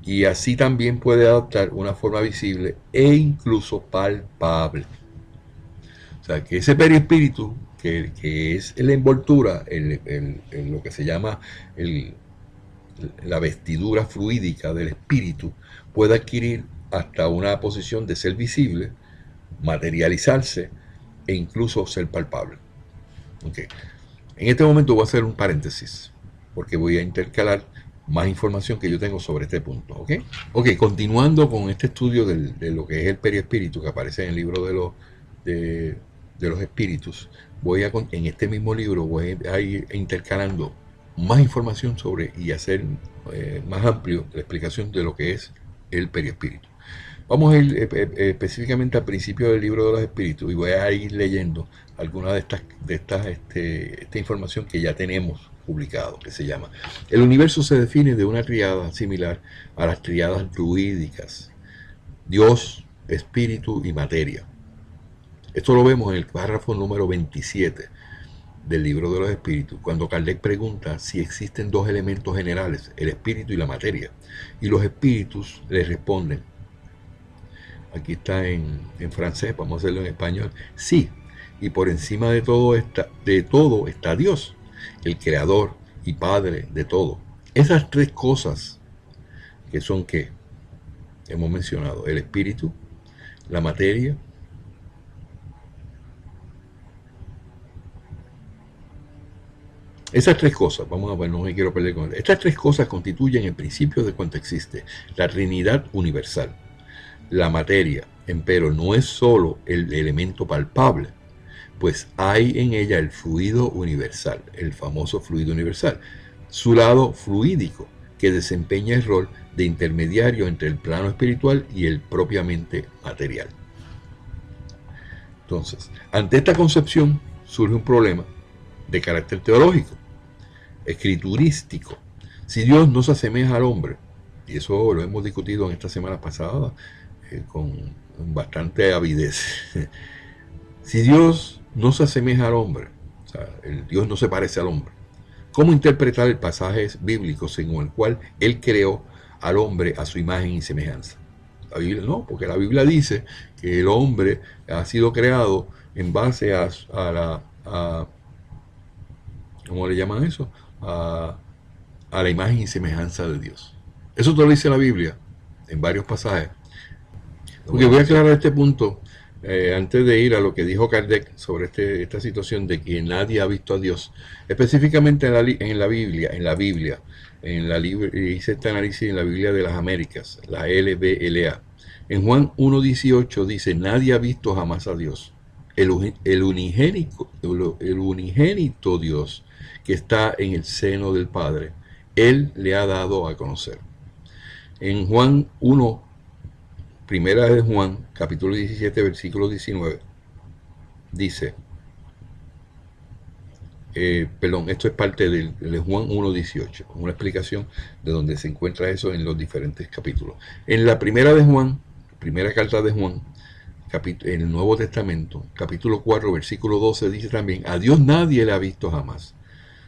Y así también puede adoptar una forma visible e incluso palpable. O sea, que ese perispíritu, que es la envoltura, lo que se llama la vestidura fluídica del espíritu, puede adquirir hasta una posición de ser visible, materializarse e incluso ser palpable. Okay. En este momento voy a hacer un paréntesis, porque voy a intercalar más información que yo tengo sobre este punto. Ok, continuando con este estudio de lo que es el perispíritu, que aparece en el libro de los espíritus, en este mismo libro voy a ir intercalando más información sobre y hacer más amplio la explicación de lo que es el perispíritu. Vamos a ir específicamente al principio del libro de los espíritus, y voy a ir leyendo alguna de esta información que ya tenemos publicado, que se llama: el universo se define de una tríada similar a las tríadas druídicas: Dios, espíritu y materia. Esto lo vemos en el párrafo número 27 del libro de los espíritus, cuando Kardec pregunta si existen dos elementos generales, el espíritu y la materia, y los espíritus le responden, aquí está en francés, vamos a hacerlo en español: sí, y por encima de todo está Dios, el creador y padre de todo. Esas tres cosas, que son ¿qué? Hemos mencionado: el espíritu, la materia Esas tres cosas, vamos a ver, no me quiero perder con esto. Estas tres cosas constituyen el principio de cuanto existe, la Trinidad universal. La materia, empero, no es sólo el elemento palpable, pues hay en ella el fluido universal, el famoso fluido universal, su lado fluídico, que desempeña el rol de intermediario entre el plano espiritual y el propiamente material. Entonces, ante esta concepción surge un problema de carácter teológico, escriturístico. Si Dios no se asemeja al hombre, y eso lo hemos discutido en esta semana pasada con bastante avidez, si Dios no se asemeja al hombre, o sea, Dios no se parece al hombre, ¿cómo interpretar el pasaje bíblico según el cual Él creó al hombre a su imagen y semejanza? La Biblia no, porque la Biblia dice que el hombre ha sido creado en base a ¿cómo le llaman eso? A la imagen y semejanza de Dios. Eso te lo dice la Biblia en varios pasajes. Porque voy a aclarar este punto antes de ir a lo que dijo Kardec sobre esta situación de que nadie ha visto a Dios. Específicamente en la Biblia, hice este análisis en la Biblia de las Américas, la LBLA. En Juan 1:18 dice: nadie ha visto jamás a Dios. El unigénito Dios, que está en el seno del Padre, Él le ha dado a conocer. En Juan 1, Primera de Juan, capítulo 17, versículo 19, dice, perdón, esto es parte de Juan 1.18, una explicación de donde se encuentra eso en los diferentes capítulos. En la primera de Juan, primera carta de Juan, en el Nuevo Testamento, capítulo 4, versículo 12, dice también, a Dios nadie le ha visto jamás.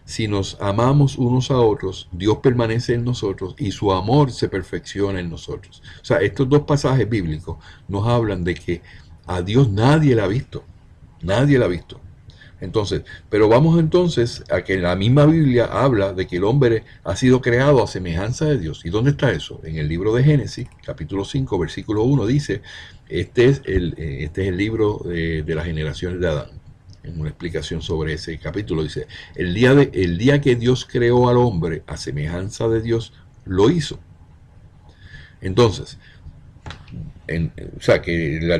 Si nos amamos unos a otros, Dios permanece en nosotros y su amor se perfecciona en nosotros. O sea, estos dos pasajes bíblicos nos hablan de que a Dios nadie le ha visto. Nadie le ha visto. Entonces, pero vamos entonces a que la misma Biblia habla de que el hombre ha sido creado a semejanza de Dios. ¿Y dónde está eso? En el libro de Génesis, capítulo 5, versículo 1, dice, este es el libro de las generaciones de Adán. En una explicación sobre ese capítulo dice, el día que Dios creó al hombre a semejanza de Dios, lo hizo. Entonces, o sea, que el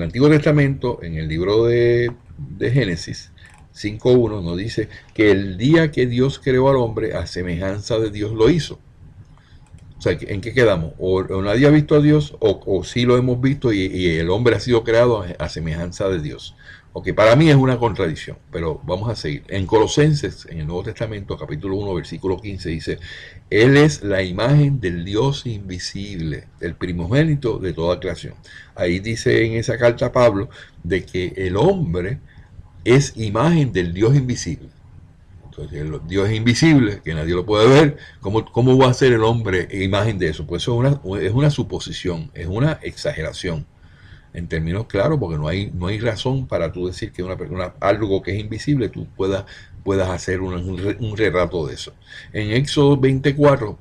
Antiguo Testamento, en el libro de Génesis 5.1, nos dice que el día que Dios creó al hombre, a semejanza de Dios lo hizo. O sea, ¿en qué quedamos? O nadie ha visto a Dios, o sí lo hemos visto y el hombre ha sido creado a semejanza de Dios. Ok, para mí es una contradicción, pero vamos a seguir. En Colosenses, en el Nuevo Testamento, capítulo 1, versículo 15, dice, Él es la imagen del Dios invisible, el primogénito de toda creación. Ahí dice en esa carta Pablo de que el hombre es imagen del Dios invisible. Entonces, el Dios es invisible, que nadie lo puede ver. ¿Cómo va a ser el hombre imagen de eso? Pues eso es una suposición, es una exageración. En términos claros, porque no hay razón para tú decir que una persona, algo que es invisible, tú puedas hacer un retrato de eso. En Éxodo 24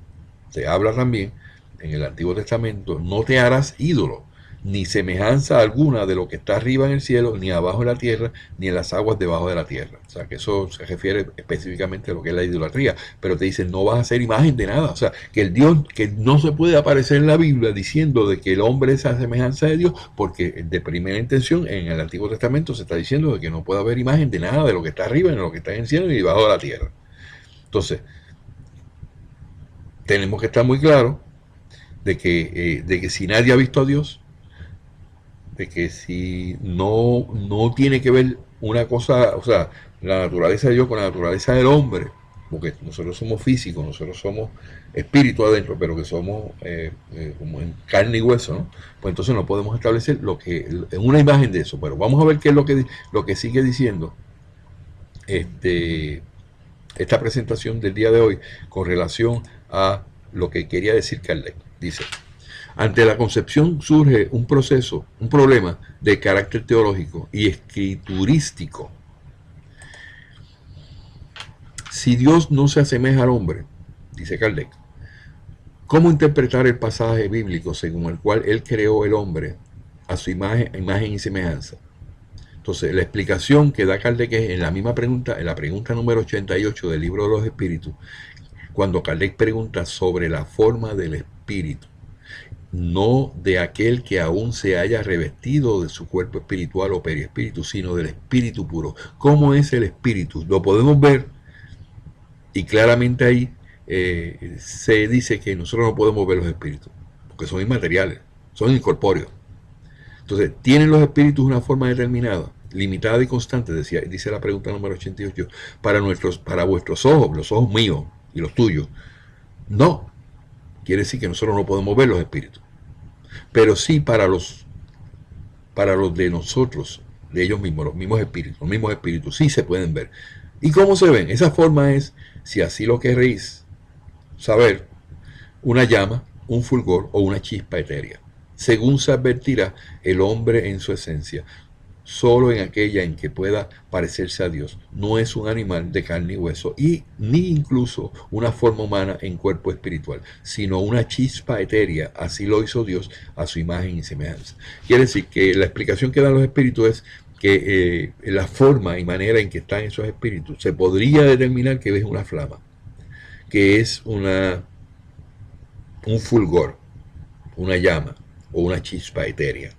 se habla también, en el Antiguo Testamento, no te harás ídolo, ni semejanza alguna de lo que está arriba en el cielo, ni abajo en la tierra, ni en las aguas debajo de la tierra. O sea, que eso se refiere específicamente a lo que es la idolatría. Pero te dicen, no vas a hacer imagen de nada. O sea, que el Dios, que no se puede aparecer en la Biblia diciendo de que el hombre es a semejanza de Dios, porque de primera intención en el Antiguo Testamento se está diciendo de que no puede haber imagen de nada de lo que está arriba, ni de lo que está en el cielo, ni debajo de la tierra. Entonces, tenemos que estar muy claros de que si nadie ha visto a Dios, de que si no tiene que ver una cosa, o sea, la naturaleza de Dios con la naturaleza del hombre, porque nosotros somos físicos, nosotros somos espíritu adentro, pero que somos como en carne y hueso, ¿no? Pues entonces no podemos establecer lo que es una imagen de eso. Pero vamos a ver qué es lo que sigue diciendo esta presentación del día de hoy con relación a lo que quería decir Kardec. Dice, ante la concepción surge un problema de carácter teológico y escriturístico. Si Dios no se asemeja al hombre, dice Kardec, ¿cómo interpretar el pasaje bíblico según el cual Él creó el hombre a su imagen y semejanza? Entonces, la explicación que da Kardec es en la misma pregunta, en la pregunta número 88 del Libro de los Espíritus, cuando Kardec pregunta sobre la forma del espíritu, no de aquel que aún se haya revestido de su cuerpo espiritual o periespíritu, sino del espíritu puro. ¿Cómo es el espíritu? Lo podemos ver y claramente ahí se dice que nosotros no podemos ver los espíritus, porque son inmateriales, son incorpóreos. Entonces, ¿tienen los espíritus una forma determinada, limitada y constante? Dice la pregunta número 88, para vuestros ojos, los ojos míos y los tuyos. No, quiere decir que nosotros no podemos ver los espíritus. Pero sí para los de nosotros, de ellos mismos, los mismos espíritus, sí se pueden ver. ¿Y cómo se ven? Esa forma es, si así lo queréis saber, una llama, un fulgor o una chispa etérea, según se advertirá el hombre en su esencia, solo en aquella en que pueda parecerse a Dios. No es un animal de carne y hueso, ni incluso una forma humana en cuerpo espiritual, sino una chispa etérea. Así lo hizo Dios a su imagen y semejanza. Quiere decir que la explicación que dan los espíritus es que la forma y manera en que están esos espíritus se podría determinar que es una flama, que es un fulgor, una llama o una chispa etérea.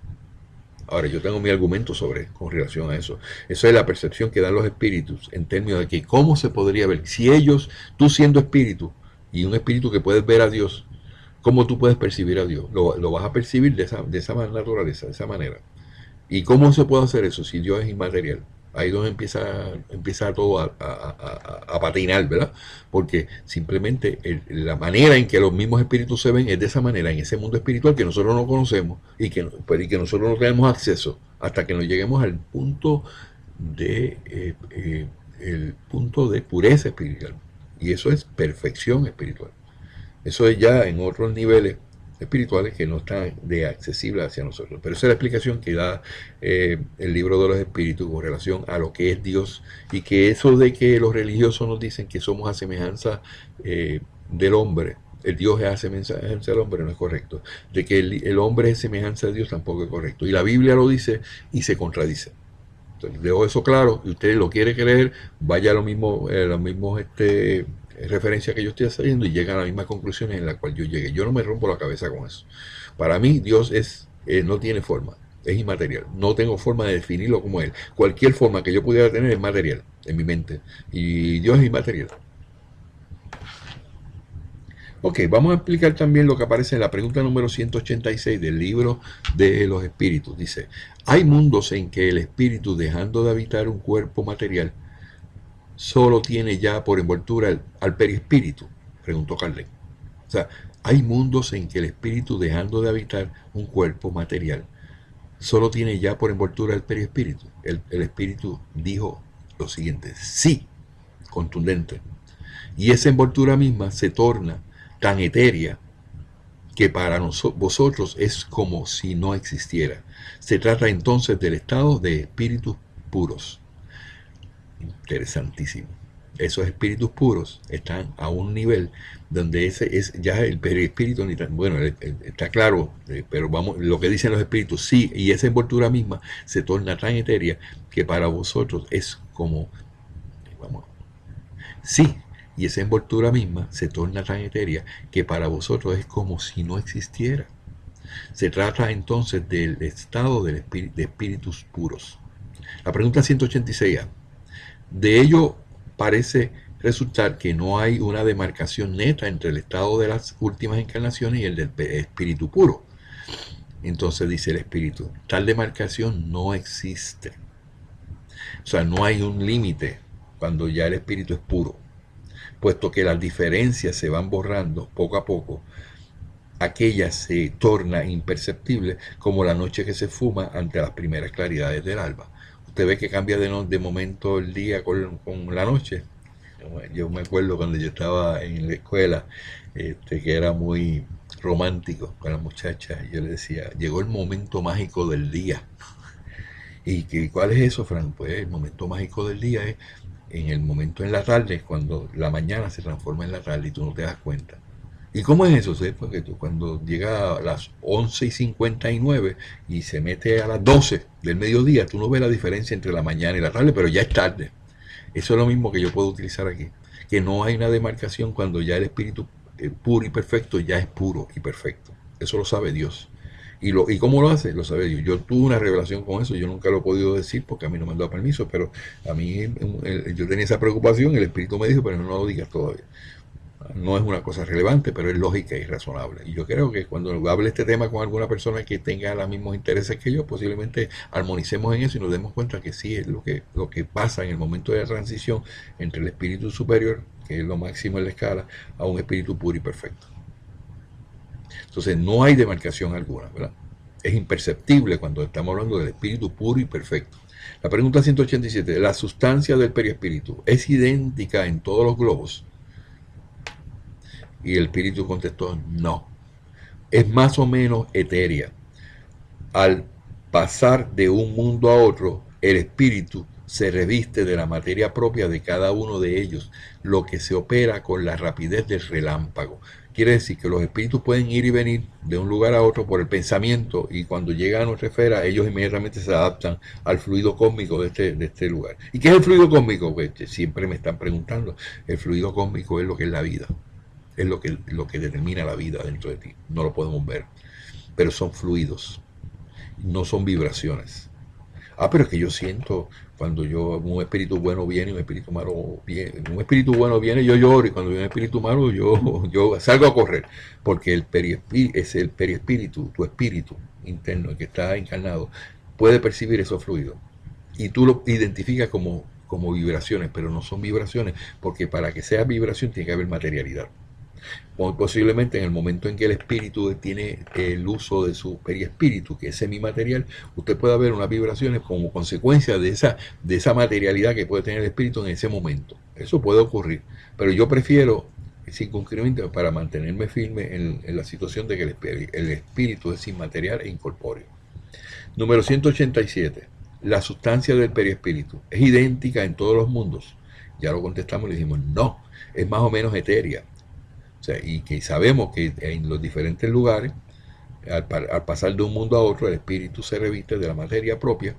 Ahora, yo tengo mi argumento con relación a eso. Esa es la percepción que dan los espíritus en términos de que cómo se podría ver. Si ellos, tú siendo espíritu, y un espíritu que puedes ver a Dios, ¿Cómo tú puedes percibir a Dios? Lo vas a percibir de esa naturaleza, de esa manera. ¿Y cómo se puede hacer eso si Dios es inmaterial? Ahí es donde empieza todo a patinar, ¿verdad? Porque simplemente la manera en que los mismos espíritus se ven es de esa manera, en ese mundo espiritual que nosotros no conocemos y que nosotros no tenemos acceso hasta que nos lleguemos al punto el punto de pureza espiritual. Y eso es perfección espiritual. Eso es ya en otros niveles espirituales que no están de accesibles hacia nosotros. Pero esa es la explicación que da el libro de los espíritus con relación a lo que es Dios, y que eso de que los religiosos nos dicen que somos a semejanza del hombre, el Dios es a semejanza del hombre, no es correcto. De que el hombre es semejanza de Dios tampoco es correcto. Y la Biblia lo dice y se contradice. Entonces, dejo eso claro, y usted lo quiere creer, vaya a los mismos referencias que yo estoy haciendo y llega a las mismas conclusiones en las cuales yo llegué. Yo no me rompo la cabeza con eso. Para mí Dios no tiene forma, es inmaterial. No tengo forma de definirlo como Él. Cualquier forma que yo pudiera tener es material en mi mente. Y Dios es inmaterial. Ok, vamos a explicar también lo que aparece en la pregunta número 186 del libro de los espíritus. Dice, hay mundos en que el espíritu, dejando de habitar un cuerpo material, solo tiene ya por envoltura al perispíritu, preguntó Kardec. O sea, hay mundos en que el espíritu, dejando de habitar un cuerpo material, solo tiene ya por envoltura el perispíritu. El espíritu dijo lo siguiente, sí, contundente. Y esa envoltura misma se torna tan etérea que para vosotros es como si no existiera. Se trata entonces del estado de espíritus puros. Interesantísimo. Esos espíritus puros están a un nivel donde ese es ya el perispíritu, bueno, está claro, pero vamos, lo que dicen los espíritus, sí, y esa envoltura misma se torna tan etérea que para vosotros es como, vamos, sí, y esa envoltura misma se torna tan etérea que para vosotros es como si no existiera. Se trata entonces del estado de espíritus puros. La pregunta 186A. De ello parece resultar que no hay una demarcación neta entre el estado de las últimas encarnaciones y el del espíritu puro. Entonces dice el espíritu, tal demarcación no existe. O sea, no hay un límite cuando ya el espíritu es puro, puesto que las diferencias se van borrando poco a poco. Aquella se torna imperceptible como la noche que se fuma ante las primeras claridades del alba. Usted ve que cambia de momento el día con la noche. Yo me acuerdo cuando yo estaba en la escuela, que era muy romántico con las muchachas. Yo le decía, llegó el momento mágico del día. ¿Y cuál es eso, Frank? Pues el momento mágico del día es en el momento en la tarde, cuando la mañana se transforma en la tarde y tú no te das cuenta. ¿Y cómo es eso? ¿Sí? Porque tú, cuando llega a las 11:59 y se mete a las 12 del mediodía, tú no ves la diferencia entre la mañana y la tarde, pero ya es tarde. Eso es lo mismo que yo puedo utilizar aquí. Que no hay una demarcación cuando ya el espíritu puro y perfecto ya es puro y perfecto. Eso lo sabe Dios. ¿Y cómo lo hace? Lo sabe Dios. Yo tuve una revelación con eso, yo nunca lo he podido decir porque a mí no me han dado permiso, pero a mí yo tenía esa preocupación, el espíritu me dijo, pero no lo digas todavía. No es una cosa relevante, pero es lógica y razonable. Y yo creo que cuando hable este tema con alguna persona que tenga los mismos intereses que yo, posiblemente armonicemos en eso y nos demos cuenta que sí es lo que pasa en el momento de la transición entre el espíritu superior, que es lo máximo en la escala, a un espíritu puro y perfecto. Entonces no hay demarcación alguna, ¿verdad? Es imperceptible cuando estamos hablando del espíritu puro y perfecto. La pregunta 187, ¿la sustancia del perispíritu es idéntica en todos los globos? Y el espíritu contestó, no. Es más o menos etérea. Al pasar de un mundo a otro, el espíritu se reviste de la materia propia de cada uno de ellos, lo que se opera con la rapidez del relámpago. Quiere decir que los espíritus pueden ir y venir de un lugar a otro por el pensamiento, y cuando llegan a nuestra esfera, ellos inmediatamente se adaptan al fluido cósmico de este lugar. ¿Y qué es el fluido cósmico? Pues siempre me están preguntando. El fluido cósmico es lo que es la vida. Es lo que determina la vida dentro de ti. No lo podemos ver, pero son fluidos, no son vibraciones. Ah, pero es que yo siento cuando un espíritu bueno viene y un espíritu malo viene. Un espíritu bueno viene, yo lloro, y cuando viene un espíritu malo, yo salgo a correr. Porque es el periespíritu, tu espíritu interno, el que está encarnado, puede percibir esos fluidos. Y tú lo identificas como vibraciones, pero no son vibraciones, porque para que sea vibración tiene que haber materialidad. Posiblemente en el momento en que el espíritu tiene el uso de su periespíritu, que es semimaterial, usted puede ver unas vibraciones como consecuencia de esa materialidad que puede tener el espíritu en ese momento. Eso puede ocurrir, pero yo prefiero circunscribirme para mantenerme firme en la situación de que el espíritu es inmaterial e incorpóreo. Número 187. La sustancia del periespíritu es idéntica en todos los mundos. Ya lo contestamos y le dijimos, no, es más o menos etérea. O sea, y que sabemos que en los diferentes lugares, al pasar de un mundo a otro, el espíritu se reviste de la materia propia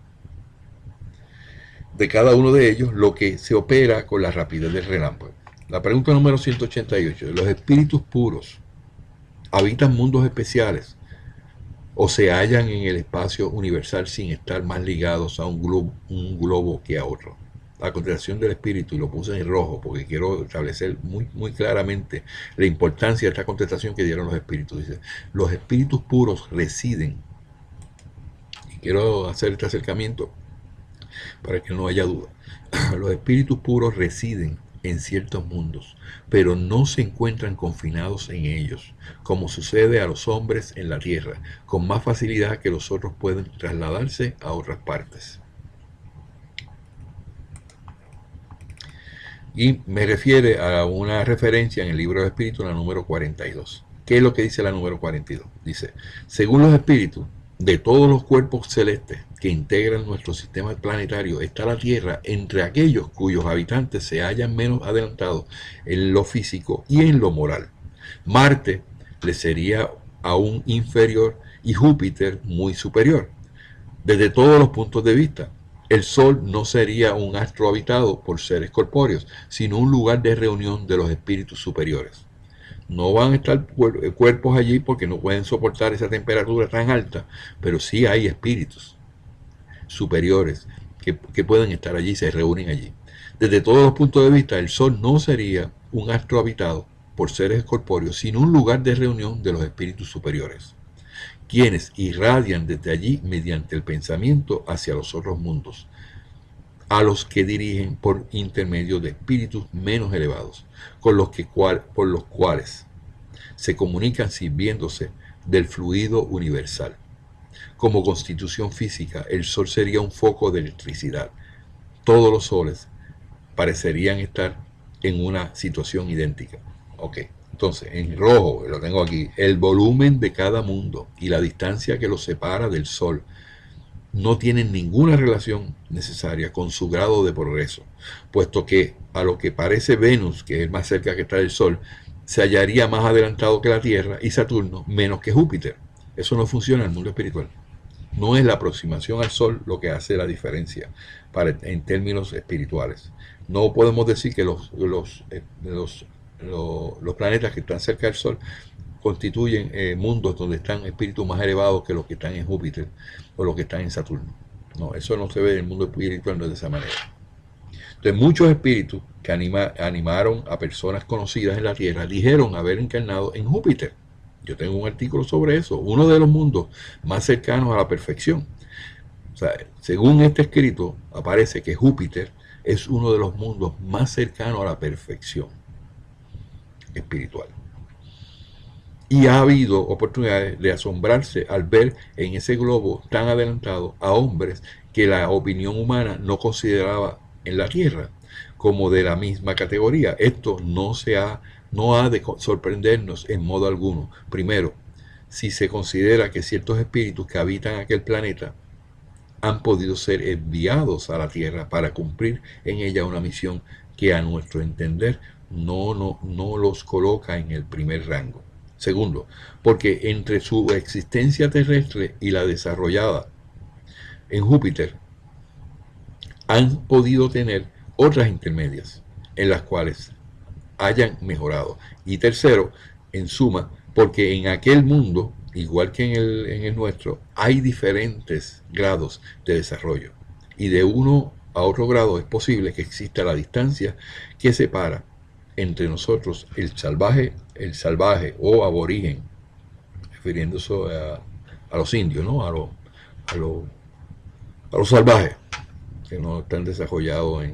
de cada uno de ellos, lo que se opera con la rapidez del relámpago. La pregunta número 188. ¿Los espíritus puros habitan mundos especiales o se hallan en el espacio universal sin estar más ligados a un globo que a otro? La contestación del espíritu, y lo puse en rojo porque quiero establecer muy claramente la importancia de esta contestación que dieron los espíritus. Dice, los espíritus puros residen, y quiero hacer este acercamiento para que no haya duda, los espíritus puros residen en ciertos mundos, pero no se encuentran confinados en ellos, como sucede a los hombres en la tierra, con más facilidad que los otros pueden trasladarse a otras partes. Y me refiere a una referencia en el libro de Espíritu, la número 42. ¿Qué es lo que dice la número 42? Dice, según los espíritus de todos los cuerpos celestes que integran nuestro sistema planetario, está la Tierra entre aquellos cuyos habitantes se hallan menos adelantados en lo físico y en lo moral. Marte le sería aún inferior y Júpiter muy superior, desde todos los puntos de vista. El Sol no sería un astro habitado por seres corpóreos, sino un lugar de reunión de los espíritus superiores. No van a estar cuerpos allí porque no pueden soportar esa temperatura tan alta, pero sí hay espíritus superiores que pueden estar allí, se reúnen allí. Desde todos los puntos de vista, el Sol no sería un astro habitado por seres corpóreos, sino un lugar de reunión de los espíritus superiores, quienes irradian desde allí mediante el pensamiento hacia los otros mundos, a los que dirigen por intermedio de espíritus menos elevados, por los cuales se comunican sirviéndose del fluido universal. Como constitución física, el Sol sería un foco de electricidad. Todos los soles parecerían estar en una situación idéntica. Ok. Entonces, en rojo, lo tengo aquí, el volumen de cada mundo y la distancia que los separa del Sol no tienen ninguna relación necesaria con su grado de progreso, puesto que a lo que parece Venus, que es más cerca que está del Sol, se hallaría más adelantado que la Tierra, y Saturno menos que Júpiter. Eso no funciona en el mundo espiritual. No es la aproximación al Sol lo que hace la diferencia en términos espirituales. No podemos decir que los planetas que están cerca del Sol constituyen mundos donde están espíritus más elevados que los que están en Júpiter o los que están en Saturno. No, eso no se ve en el mundo espiritual, no es de esa manera. Entonces, muchos espíritus que animaron a personas conocidas en la Tierra dijeron haber encarnado en Júpiter. Yo tengo un artículo sobre eso, uno de los mundos más cercanos a la perfección. O sea, según este escrito, aparece que Júpiter es uno de los mundos más cercanos a la perfección espiritual. Y ha habido oportunidades de asombrarse al ver en ese globo tan adelantado a hombres que la opinión humana no consideraba en la Tierra como de la misma categoría. Esto no ha de sorprendernos en modo alguno. Primero, si se considera que ciertos espíritus que habitan aquel planeta han podido ser enviados a la Tierra para cumplir en ella una misión que a nuestro entender no los coloca en el primer rango. Segundo, porque entre su existencia terrestre y la desarrollada en Júpiter han podido tener otras intermedias en las cuales hayan mejorado. Y tercero, en suma, porque en aquel mundo, igual que en el nuestro, hay diferentes grados de desarrollo. y de uno a otro grado es posible que exista la distancia que separa entre nosotros el salvaje o aborigen, refiriéndose a los indios, ¿no? A lo, a los salvajes, que no están desarrollados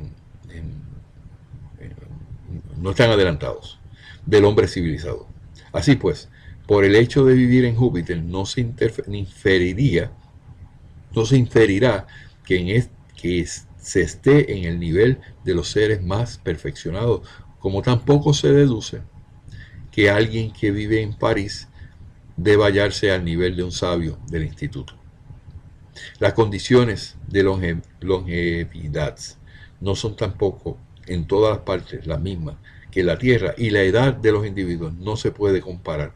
no están adelantados del hombre civilizado. Así pues, por el hecho de vivir en Júpiter no se inferirá que se esté en el nivel de los seres más perfeccionados, como tampoco se deduce que alguien que vive en París deba hallarse al nivel de un sabio del instituto. Las condiciones de longevidad no son tampoco en todas las partes las mismas que la Tierra, y la edad de los individuos no se puede comparar.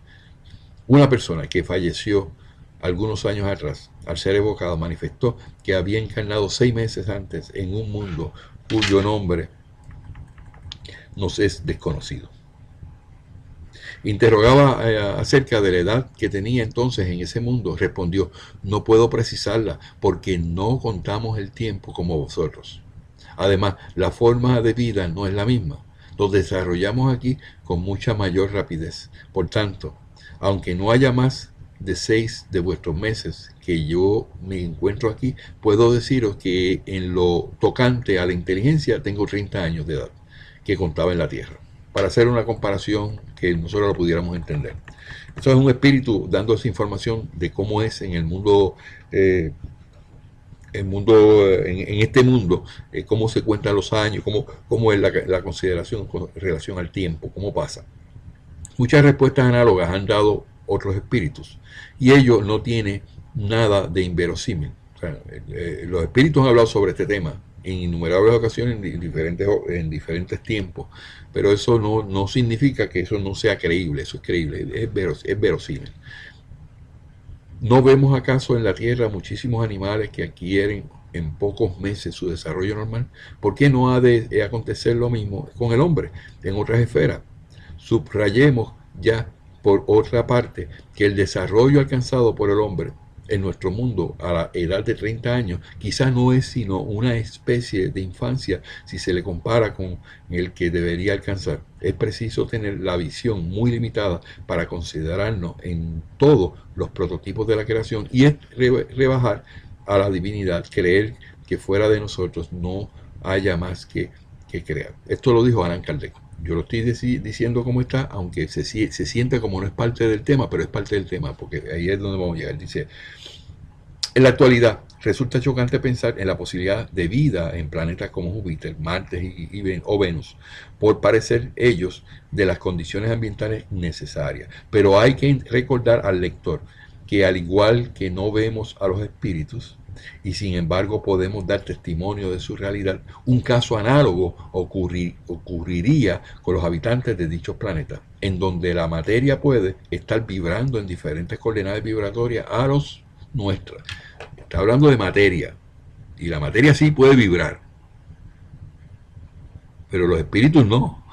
Una persona que falleció algunos años atrás, al ser evocado, manifestó que había encarnado 6 meses antes en un mundo cuyo nombre nos es desconocido. Interrogaba acerca de la edad que tenía entonces en ese mundo. Respondió: no puedo precisarla porque no contamos el tiempo como vosotros. Además, la forma de vida no es la misma. Lo desarrollamos aquí con mucha mayor rapidez. Por tanto, aunque no haya más de 6 de vuestros meses que yo me encuentro aquí, puedo deciros que en lo tocante a la inteligencia tengo 30 años de edad que contaba en la Tierra, para hacer una comparación que nosotros lo pudiéramos entender. Eso es un espíritu dando esa información de cómo es en el mundo, en este mundo, cómo se cuentan los años, cómo es la consideración con relación al tiempo, cómo pasa. Muchas respuestas análogas han dado otros espíritus, y ello no tiene nada de inverosímil. O sea, los espíritus han hablado sobre este tema en innumerables ocasiones, en diferentes tiempos, pero eso no significa que eso no sea creíble. Eso es creíble, es verosímil. ¿No vemos acaso en la Tierra muchísimos animales que adquieren en pocos meses su desarrollo normal? ¿Por qué no ha de acontecer lo mismo con el hombre en otras esferas? Subrayemos ya, por otra parte, que el desarrollo alcanzado por el hombre en nuestro mundo a la edad de 30 años quizás no es sino una especie de infancia si se le compara con el que debería alcanzar. Es preciso tener la visión muy limitada para considerarnos en todos los prototipos de la creación, y es rebajar a la divinidad, creer que fuera de nosotros no haya más que crear. Esto lo dijo Allan Kardec. Yo lo estoy diciendo como está, aunque se siente como no es parte del tema, pero es parte del tema, porque ahí es donde vamos a llegar. Dice: en la actualidad resulta chocante pensar en la posibilidad de vida en planetas como Júpiter, Marte o Venus, por parecer ellos de las condiciones ambientales necesarias. Pero hay que recordar al lector que, al igual que no vemos a los espíritus, y sin embargo podemos dar testimonio de su realidad, un caso análogo ocurriría con los habitantes de dichos planetas, en donde la materia puede estar vibrando en diferentes coordenadas vibratorias a los nuestras. Está hablando de materia, y la materia sí puede vibrar, pero los espíritus no.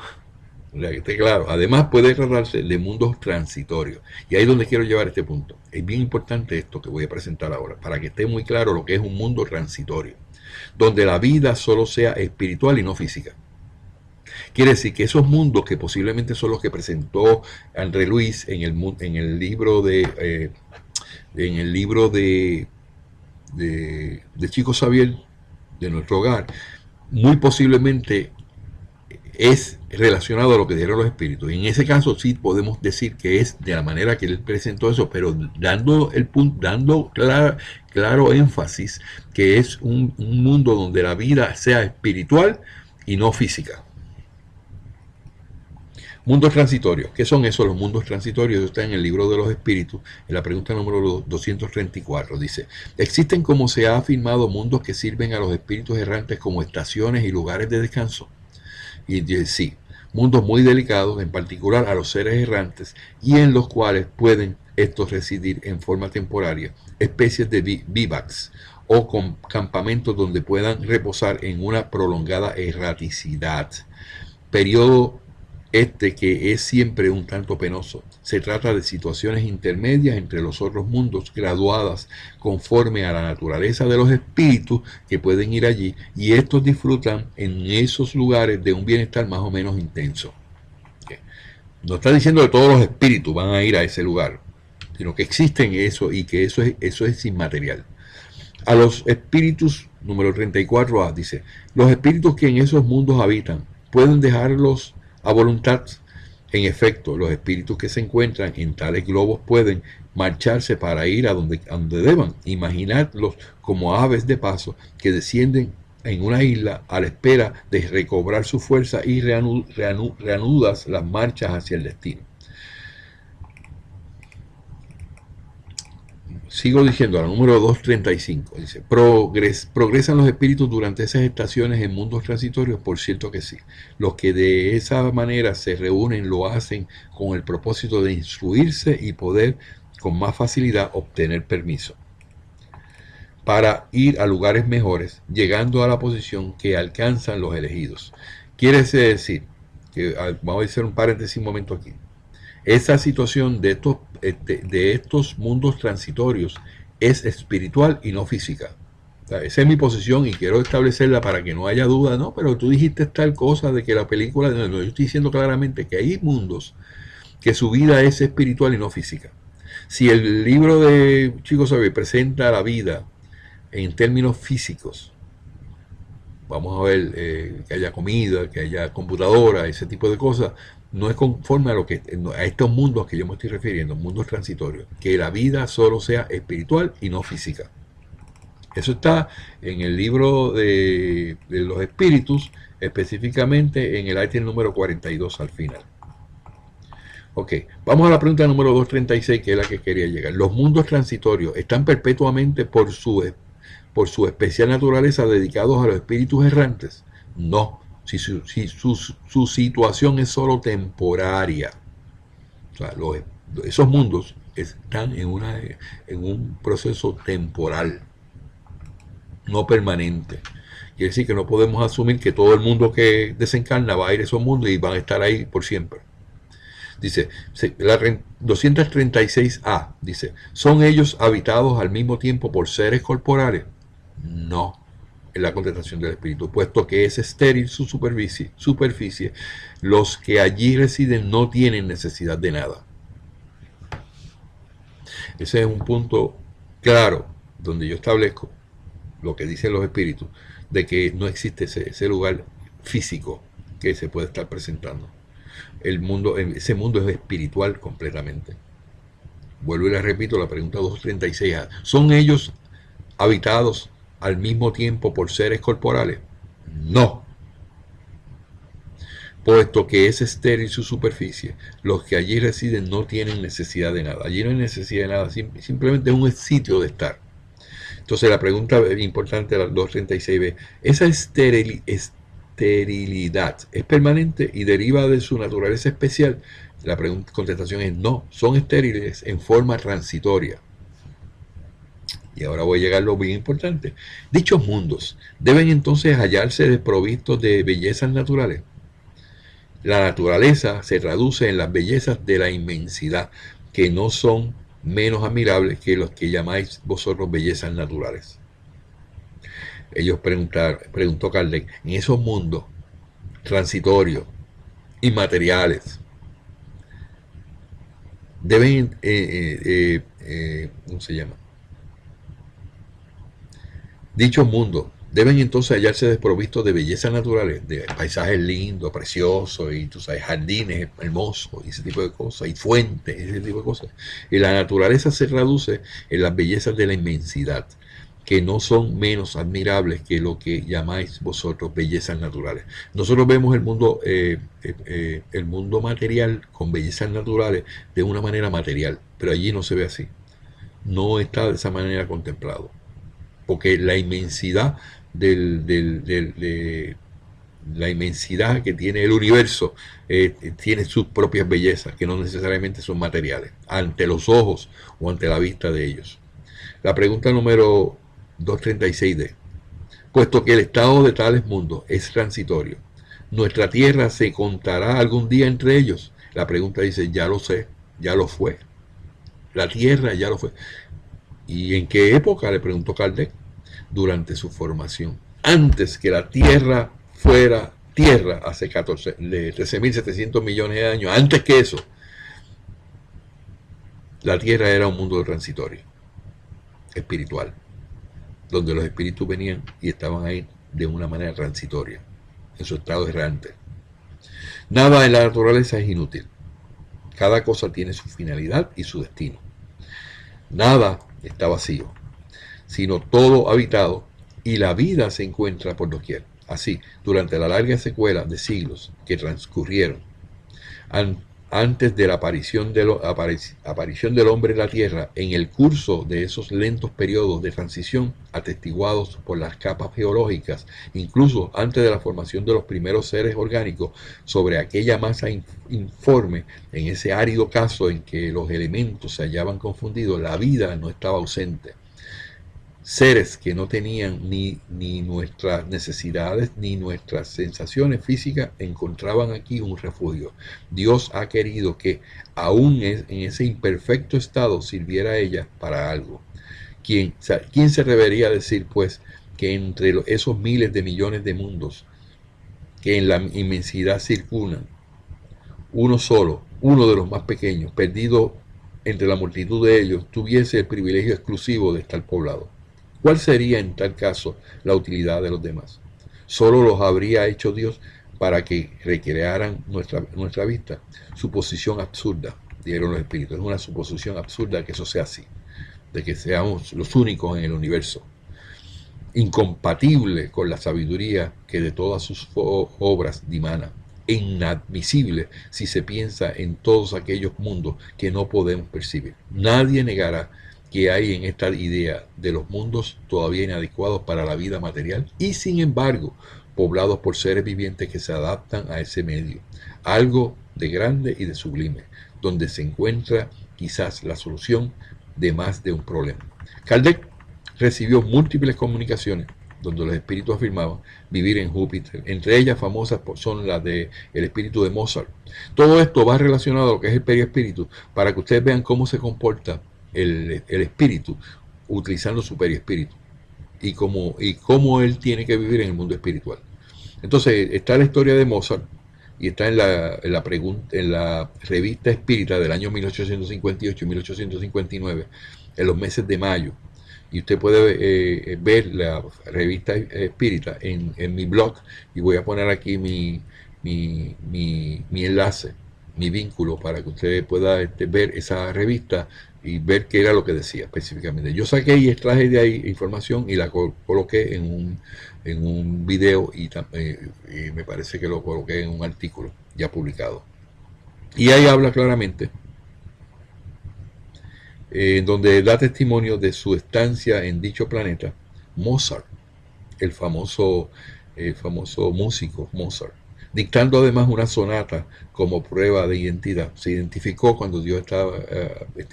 O sea, que esté claro. Además, puede tratarse de mundos transitorios. Y ahí es donde quiero llevar este punto. Es bien importante esto que voy a presentar ahora, para que esté muy claro lo que es un mundo transitorio, donde la vida solo sea espiritual y no física. Quiere decir que esos mundos, que posiblemente son los que presentó André Luis en el libro de Chico Xavier, de nuestro hogar, muy posiblemente es relacionado a lo que dijeron los espíritus. Y en ese caso sí podemos decir que es de la manera que él presentó eso, pero dando claro énfasis que es un mundo donde la vida sea espiritual y no física. Mundos transitorios. ¿Qué son esos los mundos transitorios? Eso está en el libro de los espíritus, en la pregunta número 234. Dice: ¿existen, como se ha afirmado, mundos que sirven a los espíritus errantes como estaciones y lugares de descanso? Y dice: sí, mundos muy delicados, en particular a los seres errantes, y en los cuales pueden estos residir en forma temporaria, especies de vivacs o campamentos donde puedan reposar en una prolongada erraticidad, periodo que es siempre un tanto penoso. Se trata de situaciones intermedias entre los otros mundos, graduadas conforme a la naturaleza de los espíritus que pueden ir allí, y estos disfrutan en esos lugares de un bienestar más o menos intenso. No está diciendo que todos los espíritus van a ir a ese lugar, sino que existen eso y que eso es inmaterial. A los espíritus, número 34a, dice, los espíritus que en esos mundos habitan, pueden dejarlos a voluntad. En efecto, los espíritus que se encuentran en tales globos pueden marcharse para ir a donde deban. Imaginadlos como aves de paso que descienden en una isla a la espera de recobrar su fuerza y reanudas las marchas hacia el destino. Sigo diciendo, la número 235, dice, ¿progresan los espíritus durante esas estaciones en mundos transitorios? Por cierto que sí. Los que de esa manera se reúnen lo hacen con el propósito de instruirse y poder con más facilidad obtener permiso para ir a lugares mejores, llegando a la posición que alcanzan los elegidos. Quiere decir, que vamos a hacer un paréntesis un momento aquí, esa situación de estos mundos transitorios es espiritual y no física. O sea, esa es mi posición y quiero establecerla para que no haya duda. No, pero tú dijiste tal cosa de que la película... No, yo estoy diciendo claramente que hay mundos que su vida es espiritual y no física. Si el libro de Chico Xavier presenta la vida en términos físicos, vamos a ver que haya comida, que haya computadora, ese tipo de cosas, no es conforme a estos mundos que yo me estoy refiriendo, mundos transitorios, que la vida solo sea espiritual y no física. Eso está en el libro de los espíritus, específicamente en el ítem número 42 al final. Ok, vamos a la pregunta número 236, que es la que quería llegar. ¿Los mundos transitorios están perpetuamente por su especial naturaleza dedicados a los espíritus errantes? No. Si su situación es solo temporaria. O sea, esos mundos están en un proceso temporal, no permanente. Quiere decir que no podemos asumir que todo el mundo que desencarna va a ir a esos mundos y van a estar ahí por siempre. Dice, la 236a, dice, ¿son ellos habitados al mismo tiempo por seres corporales? No. En la contestación del espíritu, puesto que es estéril su superficie, los que allí residen no tienen necesidad de nada. Ese es un punto claro donde yo establezco lo que dicen los espíritus, de que no existe ese lugar físico que se puede estar presentando. Ese mundo es espiritual completamente. Vuelvo y le repito la pregunta 236a. ¿Son ellos habitados al mismo tiempo por seres corporales? No. Puesto que es estéril su superficie, los que allí residen no tienen necesidad de nada. Allí no hay necesidad de nada, simplemente es un sitio de estar. Entonces la pregunta importante, la 236b, ¿esa esterilidad es permanente y deriva de su naturaleza especial? La contestación es no, son estériles en forma transitoria. Y ahora voy a llegar a lo bien importante. Dichos mundos deben entonces hallarse desprovistos de bellezas naturales. La naturaleza se traduce en las bellezas de la inmensidad, que no son menos admirables que los que llamáis vosotros bellezas naturales. Ellos preguntó Kardec, en esos mundos transitorios, inmateriales, deben, ¿cómo se llama? Dichos mundos deben entonces hallarse desprovistos de bellezas naturales, de paisajes lindos, preciosos, y tú sabes, jardines hermosos, y ese tipo de cosas, y fuentes, ese tipo de cosas. Y la naturaleza se traduce en las bellezas de la inmensidad, que no son menos admirables que lo que llamáis vosotros bellezas naturales. Nosotros vemos el mundo material con bellezas naturales de una manera material, pero allí no se ve así. No está de esa manera contemplado. Porque la inmensidad la inmensidad que tiene el universo tiene sus propias bellezas, que no necesariamente son materiales, ante los ojos o ante la vista de ellos. La pregunta número 236d. Puesto que el estado de tales mundos es transitorio, ¿Nuestra tierra se contará algún día entre ellos? La pregunta dice, ya lo sé, ya lo fue. La tierra ya lo fue. ¿Y en qué época? Le preguntó Kardec. Durante su formación. Antes que la tierra fuera tierra, hace 13.700 millones de años. Antes que eso, la tierra era un mundo transitorio, espiritual, donde los espíritus venían y estaban ahí de una manera transitoria, en su estado errante. Nada en la naturaleza es inútil. Cada cosa tiene su finalidad y su destino. Nada está vacío, sino todo habitado, y la vida se encuentra por doquier. Así, durante la larga secuela de siglos que transcurrieron antes de la aparición del hombre en la Tierra, en el curso de esos lentos periodos de transición atestiguados por las capas geológicas, incluso antes de la formación de los primeros seres orgánicos, sobre aquella masa informe, en ese árido caso en que los elementos se hallaban confundidos, la vida no estaba ausente. Seres que no tenían ni nuestras necesidades ni nuestras sensaciones físicas encontraban aquí un refugio. Dios ha querido que, aún en ese imperfecto estado, sirviera a ella para algo. ¿Quién se atrevería a decir, pues, que entre esos miles de millones de mundos que en la inmensidad circulan, uno solo, uno de los más pequeños, perdido entre la multitud de ellos, tuviese el privilegio exclusivo de estar poblado? ¿Cuál sería en tal caso la utilidad de los demás? ¿Solo los habría hecho Dios para que recrearan nuestra vista? Suposición absurda, dijeron los espíritus. Es una suposición absurda que eso sea así, de que seamos los únicos en el universo. Incompatible con la sabiduría que de todas sus obras dimana. E inadmisible si se piensa en todos aquellos mundos que no podemos percibir. Nadie negará que hay en esta idea de los mundos todavía inadecuados para la vida material y, sin embargo, poblados por seres vivientes que se adaptan a ese medio. Algo de grande y de sublime, donde se encuentra quizás la solución de más de un problema. Kardec recibió múltiples comunicaciones donde los espíritus afirmaban vivir en Júpiter. Entre ellas famosas son las del espíritu de Mozart. Todo esto va relacionado a lo que es el periespíritu, para que ustedes vean cómo se comporta el espíritu utilizando su periespíritu y cómo él tiene que vivir en el mundo espiritual. Entonces está la historia de Mozart y está en la revista Espírita del año 1858 y 1859, en los meses de mayo. Y usted puede ver la revista Espírita en mi blog, y voy a poner aquí mi enlace, mi vínculo, para que usted pueda ver esa revista y ver qué era lo que decía específicamente. Yo saqué y extraje de ahí información y la coloqué en un video y me parece que lo coloqué en un artículo ya publicado. Y ahí habla claramente, donde da testimonio de su estancia en dicho planeta, Mozart, el famoso músico Mozart, dictando además una sonata como prueba de identidad. Se identificó cuando dio esta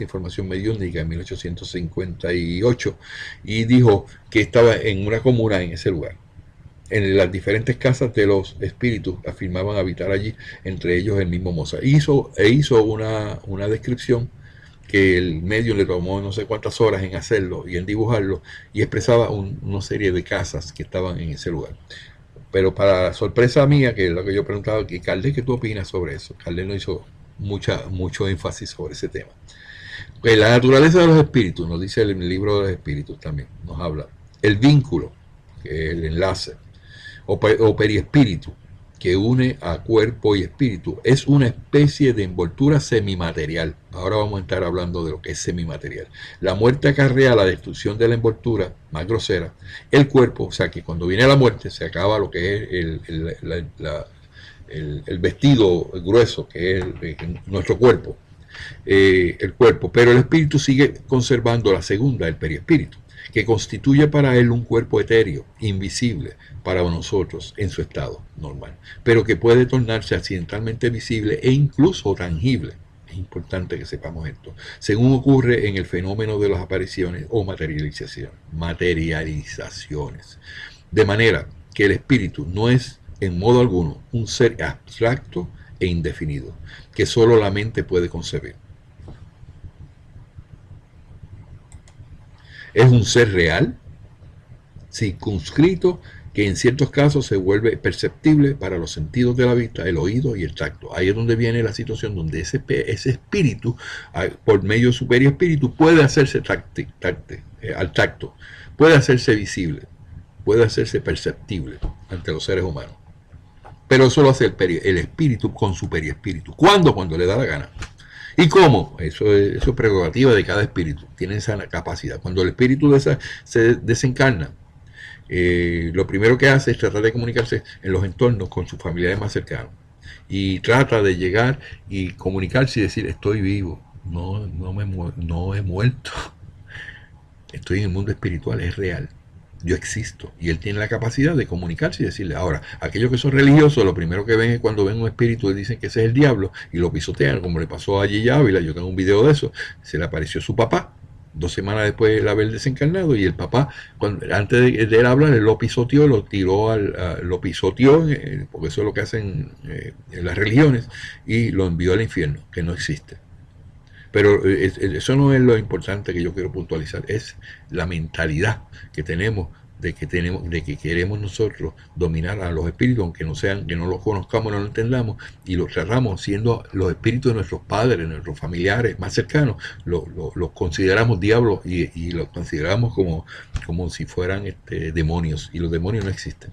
información mediúnica en 1858 y dijo que estaba en una comuna en ese lugar. En las diferentes casas de los espíritus afirmaban habitar allí, entre ellos el mismo Mozart. Hizo una descripción que el medio le tomó no sé cuántas horas en hacerlo y en dibujarlo, y expresaba una serie de casas que estaban en ese lugar. Pero para sorpresa mía, que es lo que yo preguntaba aquí, Kardec, ¿qué tú opinas sobre eso? Kardec no hizo mucho énfasis sobre ese tema. Pues la naturaleza de los espíritus, nos dice el libro de los espíritus también, nos habla. El vínculo, que es el enlace, o periespíritu, que une a cuerpo y espíritu, es una especie de envoltura semimaterial. Ahora vamos a estar hablando de lo que es semimaterial. La muerte acarrea la destrucción de la envoltura más grosera. El cuerpo, o sea que cuando viene la muerte se acaba lo que es el vestido grueso, que es nuestro cuerpo, el cuerpo. Pero el espíritu sigue conservando la segunda, el periespíritu, que constituye para él un cuerpo etéreo, invisible para nosotros en su estado normal, pero que puede tornarse accidentalmente visible e incluso tangible. Es importante que sepamos esto, según ocurre en el fenómeno de las apariciones o materializaciones. De manera que el espíritu no es en modo alguno, un ser abstracto e indefinido, que solo la mente puede concebir. Es un ser real, circunscrito, que en ciertos casos se vuelve perceptible para los sentidos de la vista, el oído y el tacto. Ahí es donde viene la situación donde ese espíritu, por medio de su periespíritu, puede hacerse al tacto, puede hacerse visible, puede hacerse perceptible ante los seres humanos. Pero eso lo hace el espíritu con su periespíritu. ¿Cuándo? Cuando le da la gana. ¿Y cómo? Eso es prerrogativa de cada espíritu. Tiene esa capacidad. Cuando el espíritu se desencarna, lo primero que hace es tratar de comunicarse en los entornos con sus familiares más cercanos. Y trata de llegar y comunicarse y decir, estoy vivo, no he muerto. Estoy en el mundo espiritual, es real. Yo existo. Y él tiene la capacidad de comunicarse y decirle. Ahora, aquellos que son religiosos, lo primero que ven es cuando ven un espíritu y dicen que ese es el diablo y lo pisotean, como le pasó a Gigi Ávila. Yo tengo un video de eso. Se le apareció su papá 2 semanas después de haber desencarnado, y el papá, antes de él hablar, él lo pisoteó, lo tiró, lo pisoteó, porque eso es lo que hacen en las religiones, y lo envió al infierno, que no existe. Pero eso no es lo importante que yo quiero puntualizar, es la mentalidad que tenemos de que queremos nosotros dominar a los espíritus, aunque no sean, que no los conozcamos, no los entendamos, y los tratamos siendo los espíritus de nuestros padres, de nuestros familiares más cercanos, los consideramos diablos y los consideramos como si fueran demonios, y los demonios no existen.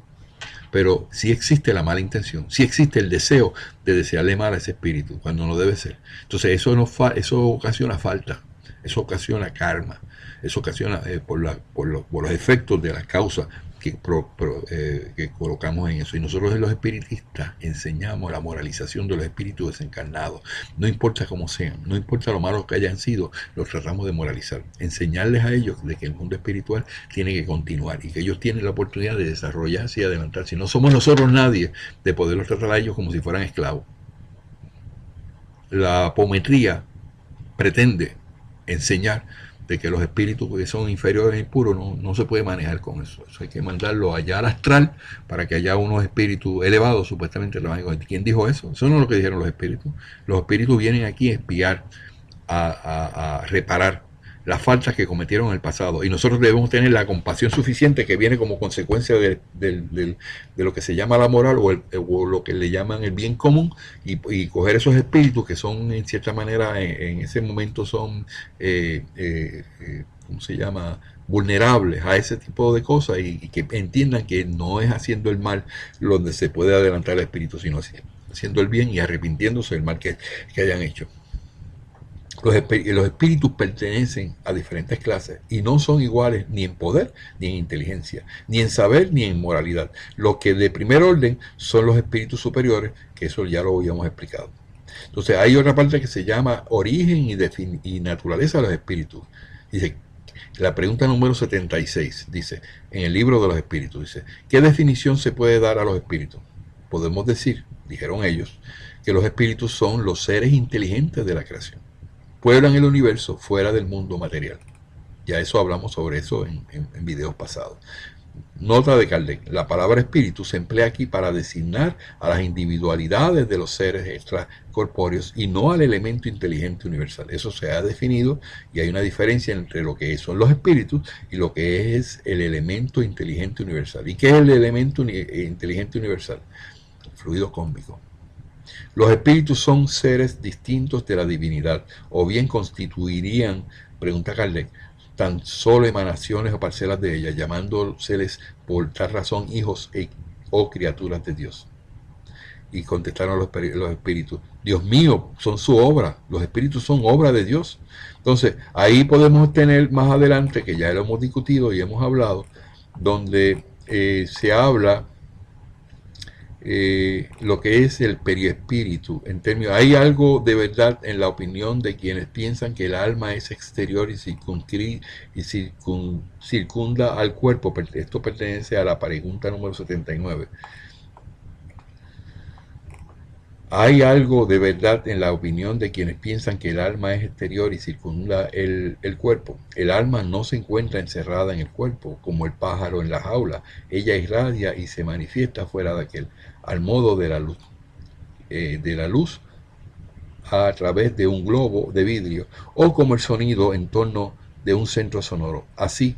Pero sí existe la mala intención, sí existe el deseo de desearle mal a ese espíritu, cuando no debe ser. Entonces eso ocasiona falta, eso ocasiona karma, eso ocasiona por los efectos de las causas que colocamos en eso. Y nosotros los espiritistas enseñamos la moralización de los espíritus desencarnados. No importa cómo sean, no importa lo malos que hayan sido, los tratamos de moralizar. Enseñarles a ellos de que el mundo espiritual tiene que continuar y que ellos tienen la oportunidad de desarrollarse y adelantarse. No somos nosotros nadie de poderlos tratar a ellos como si fueran esclavos. La apometría pretende enseñar de que los espíritus que son inferiores y puros no se puede manejar con eso. Eso hay que mandarlo allá al astral para que haya unos espíritus elevados supuestamente trabajen con él. ¿Quién dijo eso? Eso no es lo que dijeron los espíritus. Los espíritus vienen aquí a espiar, a reparar las faltas que cometieron en el pasado, y nosotros debemos tener la compasión suficiente que viene como consecuencia de lo que se llama la moral o lo que le llaman el bien común, y coger esos espíritus que son en cierta manera en ese momento son ¿cómo se llama? Vulnerables a ese tipo de cosas, y que entiendan que no es haciendo el mal donde se puede adelantar el espíritu, sino haciendo el bien y arrepintiéndose del mal que hayan hecho. Los espíritus pertenecen a diferentes clases y no son iguales ni en poder ni en inteligencia, ni en saber ni en moralidad. Los que de primer orden son los espíritus superiores, que eso ya lo habíamos explicado. Entonces hay otra parte que se llama origen y naturaleza de los espíritus. Dice, la pregunta número 76, dice, en el libro de los espíritus, dice, ¿qué definición se puede dar a los espíritus? Podemos decir, dijeron ellos, que los espíritus son los seres inteligentes de la creación. Pueblan el universo fuera del mundo material. Ya eso hablamos sobre eso en videos pasados. Nota de Kardec: la palabra espíritu se emplea aquí para designar a las individualidades de los seres extracorpóreos y no al elemento inteligente universal. Eso se ha definido, y hay una diferencia entre lo que son los espíritus y lo que es el elemento inteligente universal. ¿Y qué es el elemento inteligente universal? Fluido cósmico. Los espíritus son seres distintos de la divinidad, o bien constituirían, pregunta Kardec, tan solo emanaciones o parcelas de ella, llamándoseles por tal razón hijos o criaturas de Dios. Y contestaron los espíritus, Dios mío, son su obra, los espíritus son obra de Dios. Entonces, ahí podemos tener más adelante, que ya lo hemos discutido y hemos hablado, donde se habla lo que es el periespíritu. En términos, hay algo de verdad en la opinión de quienes piensan que el alma es exterior y circunda al cuerpo. Esto pertenece a la pregunta número 79. Hay algo de verdad en la opinión de quienes piensan que el alma es exterior y circunda el cuerpo. El alma no se encuentra encerrada en el cuerpo, como el pájaro en la jaula. Ella irradia y se manifiesta fuera de aquel, al modo de la luz a través de un globo de vidrio, o como el sonido en torno de un centro sonoro. Así,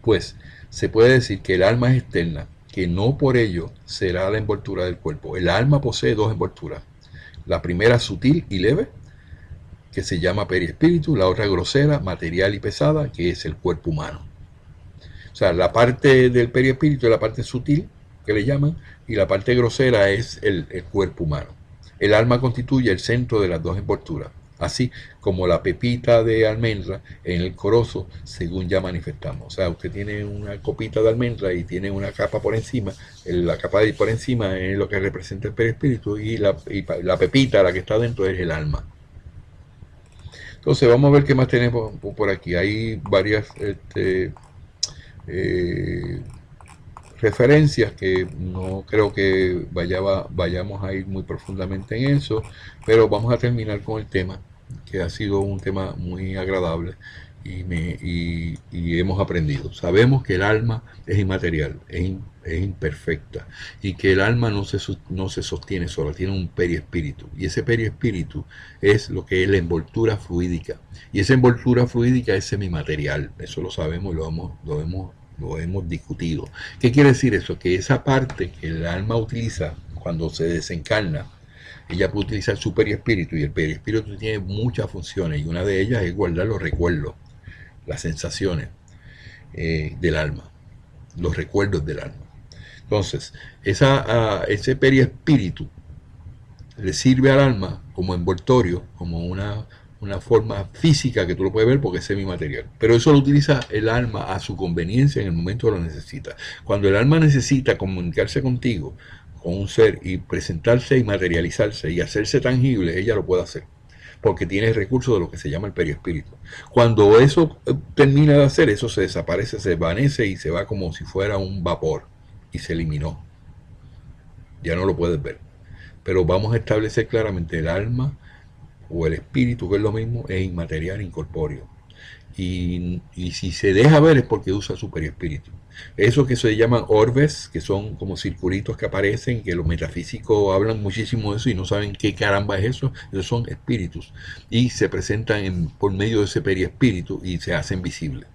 pues, se puede decir que el alma es externa, que no por ello será la envoltura del cuerpo. El alma posee dos envolturas. La primera sutil y leve, que se llama perispíritu, la otra grosera, material y pesada, que es el cuerpo humano. O sea, la parte del perispíritu es la parte sutil, que le llaman, y la parte grosera es el cuerpo humano. El alma constituye el centro de las dos envolturas, así como la pepita de almendra en el corozo, según ya manifestamos. O sea, usted tiene una copita de almendra y tiene una capa por encima. La capa de por encima es lo que representa el perispíritu y la pepita, la que está dentro, es el alma. Entonces, vamos a ver qué más tenemos por aquí. Hay varias referencias que no creo que vayamos a ir muy profundamente en eso, pero vamos a terminar con el tema, que ha sido un tema muy agradable y hemos aprendido. Sabemos que el alma es inmaterial, es imperfecta, y que el alma no se sostiene sola, tiene un perispíritu, y ese perispíritu es lo que es la envoltura fluídica, y esa envoltura fluídica es semimaterial. Eso lo sabemos y lo hemos discutido. ¿Qué quiere decir eso? Que esa parte que el alma utiliza cuando se desencarna, ella puede utilizar su perispíritu, y el perispíritu tiene muchas funciones, y una de ellas es guardar los recuerdos, las sensaciones del alma, los recuerdos del alma. Entonces, ese perispíritu le sirve al alma como envoltorio, como una forma física que tú lo puedes ver porque es semimaterial. Pero eso lo utiliza el alma a su conveniencia en el momento que lo necesita. Cuando el alma necesita comunicarse contigo, con un ser, y presentarse y materializarse y hacerse tangible, ella lo puede hacer, porque tiene el recurso de lo que se llama el perispíritu. Cuando eso termina de hacer, eso se desaparece, se desvanece y se va como si fuera un vapor, y se eliminó. Ya no lo puedes ver. Pero vamos a establecer claramente el alma o el espíritu, que es lo mismo, es inmaterial, incorpóreo. Y si se deja ver es porque usa su perispíritu. Eso que se llaman orbes, que son como circulitos que aparecen, que los metafísicos hablan muchísimo de eso y no saben qué caramba es eso. Esos son espíritus y se presentan por medio de ese perispíritu y se hacen visibles.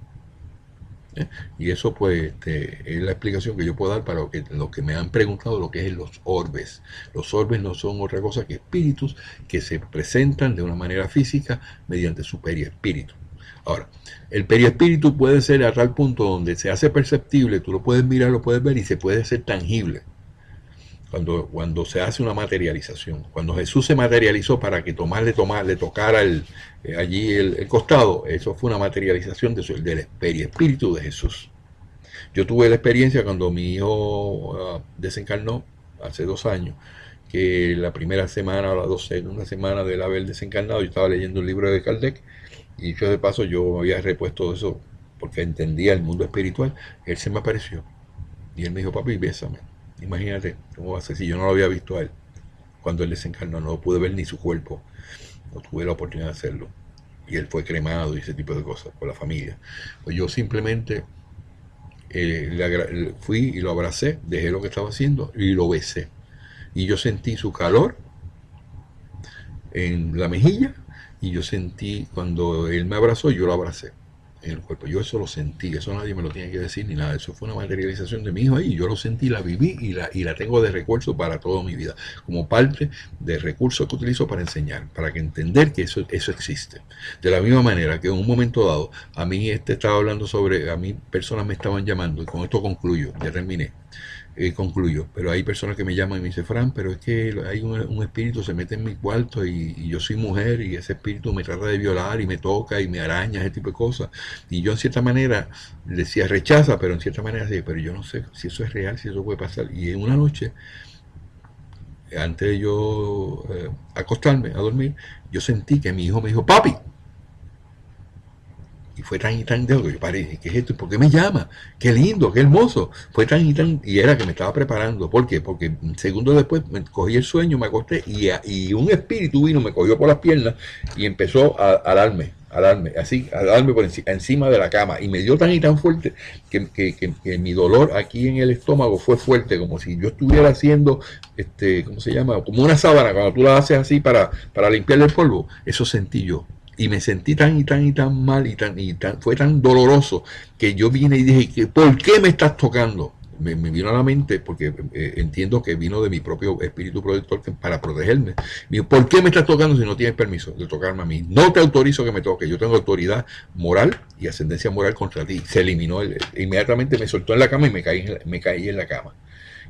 Y eso pues es la explicación que yo puedo dar para lo que me han preguntado lo que es los orbes. Los orbes no son otra cosa que espíritus que se presentan de una manera física mediante su perispíritu. Ahora, el perispíritu puede ser a tal punto donde se hace perceptible, tú lo puedes mirar, lo puedes ver y se puede hacer tangible. Cuando se hace una materialización. Cuando Jesús se materializó para que Tomás le tocara allí el costado, eso fue una materialización del perispíritu de Jesús. Yo tuve la experiencia cuando mi hijo desencarnó hace 2 años, que la primera semana o la segunda semana de haber desencarnado, yo estaba leyendo un libro de Kardec, y yo de paso yo había repuesto eso porque entendía el mundo espiritual. Él se me apareció y él me dijo: papi, bésame. Imagínate cómo va a ser si yo no lo había visto a él cuando él desencarnó, no pude ver ni su cuerpo, no tuve la oportunidad de hacerlo, y él fue cremado y ese tipo de cosas por la familia. Pues yo simplemente fui y lo abracé, dejé lo que estaba haciendo y lo besé, y yo sentí su calor en la mejilla, y yo sentí cuando él me abrazó, yo lo abracé en el cuerpo. Yo eso lo sentí, eso nadie me lo tiene que decir ni nada. Eso fue una materialización de mi hijo ahí. Yo lo sentí, la viví y la tengo de recurso para toda mi vida, como parte de recursos que utilizo para enseñar, para que entender que eso existe. De la misma manera que en un momento dado, a mí estaba hablando a mí personas me estaban llamando, y con esto concluyo, ya terminé. Concluyo, pero hay personas que me llaman y me dicen: Fran, pero es que hay un espíritu se mete en mi cuarto y yo soy mujer, y ese espíritu me trata de violar y me toca y me araña, ese tipo de cosas. Y yo en cierta manera decía rechaza, pero en cierta manera decía: pero yo no sé si eso es real, si eso puede pasar. Y en una noche, antes de yo acostarme a dormir, yo sentí que mi hijo me dijo: papi. Y fue tan y tan de que yo paré, dije, ¿qué es esto? ¿Por qué me llama? Qué lindo, qué hermoso. Fue tan y tan, y era que me estaba preparando. ¿Por qué? Porque segundos después me cogí el sueño, me acosté y un espíritu vino, me cogió por las piernas y empezó a darme, así, a darme por encima de la cama. Y me dio tan y tan fuerte que mi dolor aquí en el estómago fue fuerte, como si yo estuviera haciendo, ¿cómo se llama? Como una sábana, cuando tú la haces así para limpiarle el polvo. Eso sentí yo. Y me sentí tan y tan y tan mal fue tan doloroso que yo vine y dije, ¿por qué me estás tocando? Me vino a la mente, porque entiendo que vino de mi propio espíritu protector para protegerme. Me dijo, ¿por qué me estás tocando si no tienes permiso de tocarme a mí? No te autorizo que me toques, yo tengo autoridad moral y ascendencia moral contra ti. Se eliminó, inmediatamente me soltó en la cama y me caí en la cama.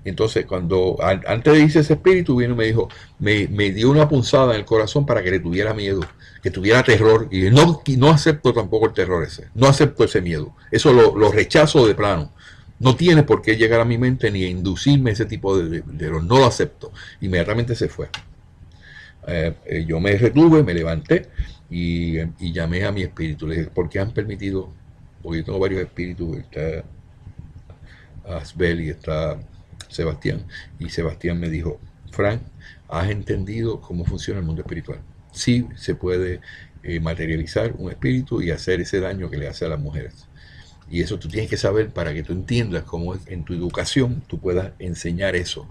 Entonces, cuando antes de irse ese espíritu, vino y me dijo, me dio una punzada en el corazón para que le tuviera miedo, que tuviera terror. Y no acepto tampoco el terror ese, no acepto ese miedo. Eso lo rechazo de plano. No tiene por qué llegar a mi mente ni inducirme ese tipo de error. No lo acepto. Inmediatamente se fue. Yo me retuve, me levanté y llamé a mi espíritu. Le dije, ¿por qué han permitido? Porque yo tengo varios espíritus. Está Asbel y está Sebastián. Y Sebastián me dijo, Frank, ¿has entendido cómo funciona el mundo espiritual? Sí se puede materializar un espíritu y hacer ese daño que le hace a las mujeres. Y eso tú tienes que saber para que tú entiendas cómo en tu educación tú puedas enseñar eso.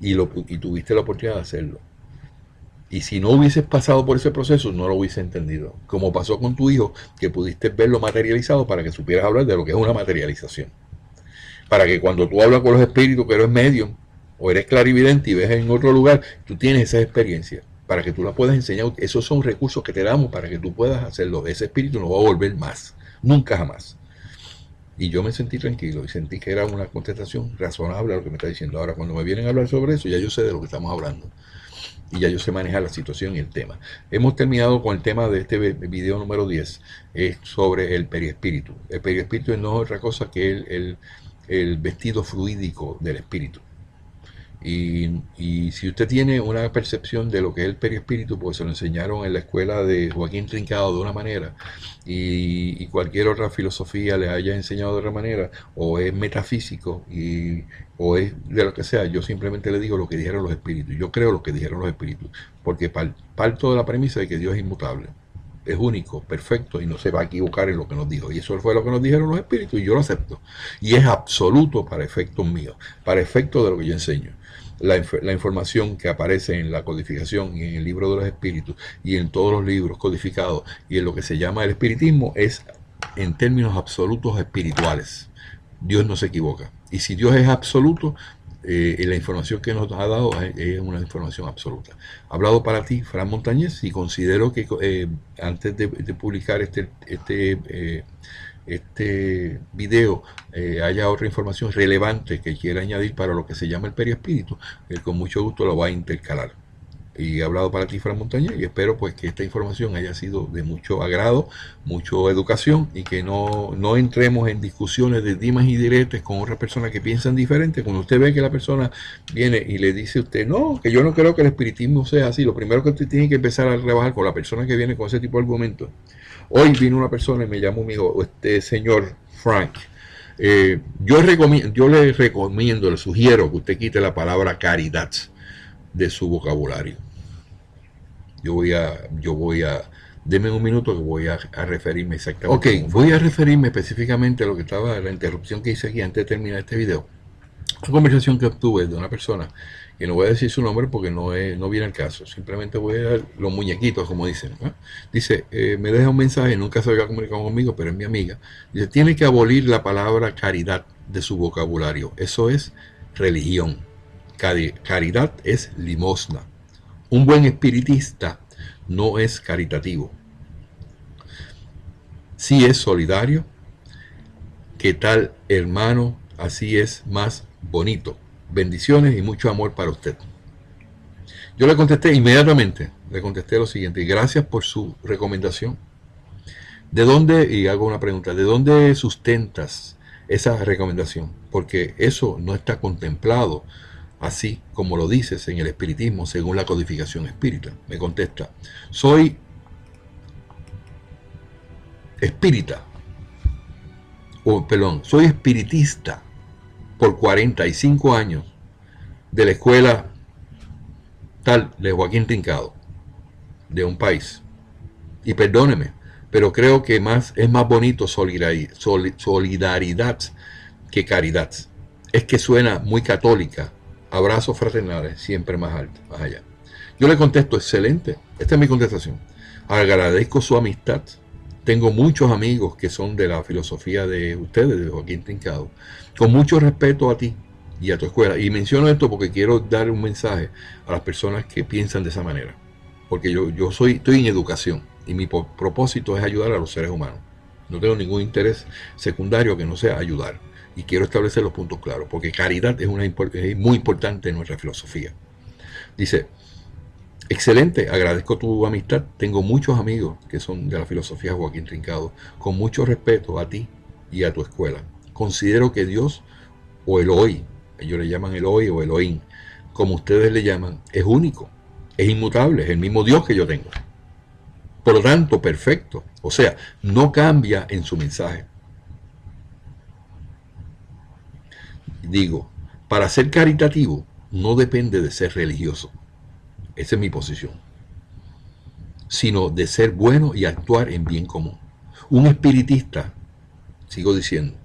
Y tuviste la oportunidad de hacerlo. Y si no hubieses pasado por ese proceso, no lo hubiese entendido. Como pasó con tu hijo, que pudiste verlo materializado para que supieras hablar de lo que es una materialización. Para que cuando tú hablas con los espíritus, que eres medium, o eres clarividente y ves en otro lugar, tú tienes esa experiencia. Para que tú la puedas enseñar. Esos son recursos que te damos para que tú puedas hacerlo. Ese espíritu no va a volver más. Nunca jamás. Y yo me sentí tranquilo y sentí que era una contestación razonable a lo que me está diciendo. Ahora, cuando me vienen a hablar sobre eso, ya yo sé de lo que estamos hablando. Y ya yo sé manejar la situación y el tema. Hemos terminado con el tema de este video número 10, sobre el periespíritu. El periespíritu no es otra cosa que el vestido fluídico del espíritu. Y si usted tiene una percepción de lo que es el periespíritu, pues se lo enseñaron en la escuela de Joaquín Trincado de una manera, y cualquier otra filosofía le haya enseñado de otra manera, o es metafísico, o es de lo que sea, yo simplemente le digo lo que dijeron los espíritus. Yo creo lo que dijeron los espíritus, porque parto de la premisa de que Dios es inmutable, es único, perfecto, y no se va a equivocar en lo que nos dijo. Y eso fue lo que nos dijeron los espíritus, y yo lo acepto. Y es absoluto para efectos míos, para efectos de lo que yo enseño. La información que aparece en la codificación y en el libro de los espíritus y en todos los libros codificados y en lo que se llama el espiritismo es en términos absolutos espirituales. Dios no se equivoca. Y si Dios es absoluto, la información que nos ha dado es una información absoluta. Hablado para ti, Fran Montañez, y considero que antes de publicar este video haya otra información relevante que quiera añadir para lo que se llama el periespíritu, con mucho gusto lo va a intercalar. Y he hablado para ti, Fran Montañez, y espero pues que esta información haya sido de mucho agrado, mucha educación, y que no entremos en discusiones de dimas y diretes con otras personas que piensan diferente. Cuando usted ve que la persona viene y le dice a usted, no, que yo no creo que el espiritismo sea así, lo primero que usted tiene que empezar a trabajar con la persona que viene con ese tipo de argumentos. Hoy vino una persona y me llamó, me dijo, señor Frank, yo le recomiendo, le sugiero que usted quite la palabra caridad de su vocabulario. Yo voy a deme un minuto que voy a referirme exactamente. Ok, voy a referirme específicamente a lo que estaba, la interrupción que hice aquí antes de terminar este video. Una conversación que obtuve de una persona, que no voy a decir su nombre porque no viene al caso, simplemente voy a dar los muñequitos, como dicen, ¿no? Dice, me deja un mensaje, nunca se había comunicado conmigo, pero es mi amiga. Dice, tiene que abolir la palabra caridad de su vocabulario. Eso es religión. Caridad es limosna. Un buen espiritista no es caritativo. Sí es solidario. ¿Qué tal, hermano? Así es más bonito. Bendiciones y mucho amor para usted. Yo le contesté inmediatamente, le contesté lo siguiente: gracias por su recomendación. ¿De dónde, y hago una pregunta, de dónde sustentas esa recomendación? Porque eso no está contemplado así como lo dices en el espiritismo según la codificación espírita. Me contesta, soy espírita, perdón, soy espiritista por 45 años de la escuela tal de Joaquín Trincado, de un país. Y perdóneme, pero creo que es más bonito solidaridad que caridad. Es que suena muy católica. Abrazos fraternales, siempre más alto, más allá. Yo le contesto, excelente. Esta es mi contestación. Agradezco su amistad. Tengo muchos amigos que son de la filosofía de ustedes, de Joaquín Trincado. Con mucho respeto a ti y a tu escuela. Y menciono esto porque quiero dar un mensaje a las personas que piensan de esa manera. Porque estoy en educación y mi propósito es ayudar a los seres humanos. No tengo ningún interés secundario que no sea ayudar. Y quiero establecer los puntos claros, porque caridad es muy importante en nuestra filosofía. Dice, excelente, agradezco tu amistad. Tengo muchos amigos que son de la filosofía de Joaquín Trincado. Con mucho respeto a ti y a tu escuela. Considero que Dios, o Elohim, ellos le llaman Elohim o Elohim, como ustedes le llaman, es único, es inmutable, es el mismo Dios que yo tengo. Por lo tanto, perfecto. O sea, no cambia en su mensaje. Digo, para ser caritativo no depende de ser religioso. Esa es mi posición. Sino de ser bueno y actuar en bien común. Un espiritista, sigo diciendo,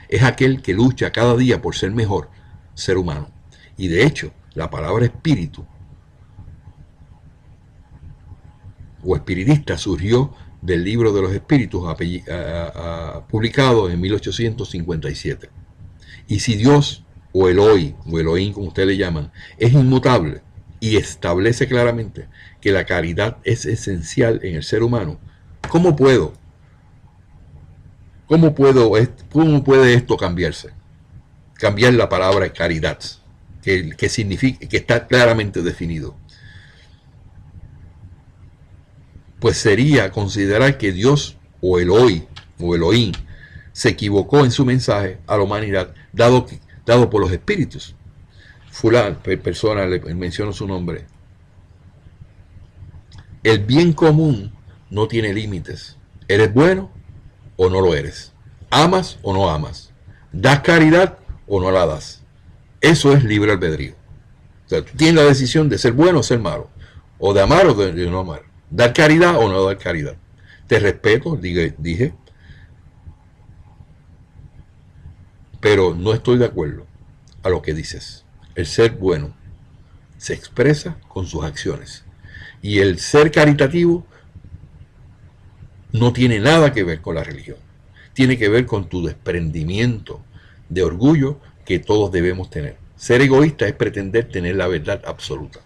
es aquel que lucha cada día por ser mejor ser humano. Y de hecho, la palabra espíritu o espiritista surgió del libro de los espíritus publicado en 1857. Y si Dios, o Elohim, como ustedes le llaman, es inmutable y establece claramente que la caridad es esencial en el ser humano, ¿cómo puede esto cambiarse? Cambiar la palabra caridad, que significa, que está claramente definido. Pues sería considerar que Dios, o Elohim, se equivocó en su mensaje a la humanidad, dado por los espíritus. Fulano, persona, le menciono su nombre. El bien común no tiene límites. ¿Eres bueno o no lo eres? ¿Amas o no amas? ¿Das caridad o no la das? Eso es libre albedrío. O sea, tú tienes la decisión de ser bueno o ser malo, o de amar o de no amar, dar caridad o no dar caridad. Te respeto, dije, pero no estoy de acuerdo a lo que dices. El ser bueno se expresa con sus acciones, y el ser caritativo no tiene nada que ver con la religión. Tiene que ver con tu desprendimiento de orgullo que todos debemos tener. Ser egoísta es pretender tener la verdad absoluta.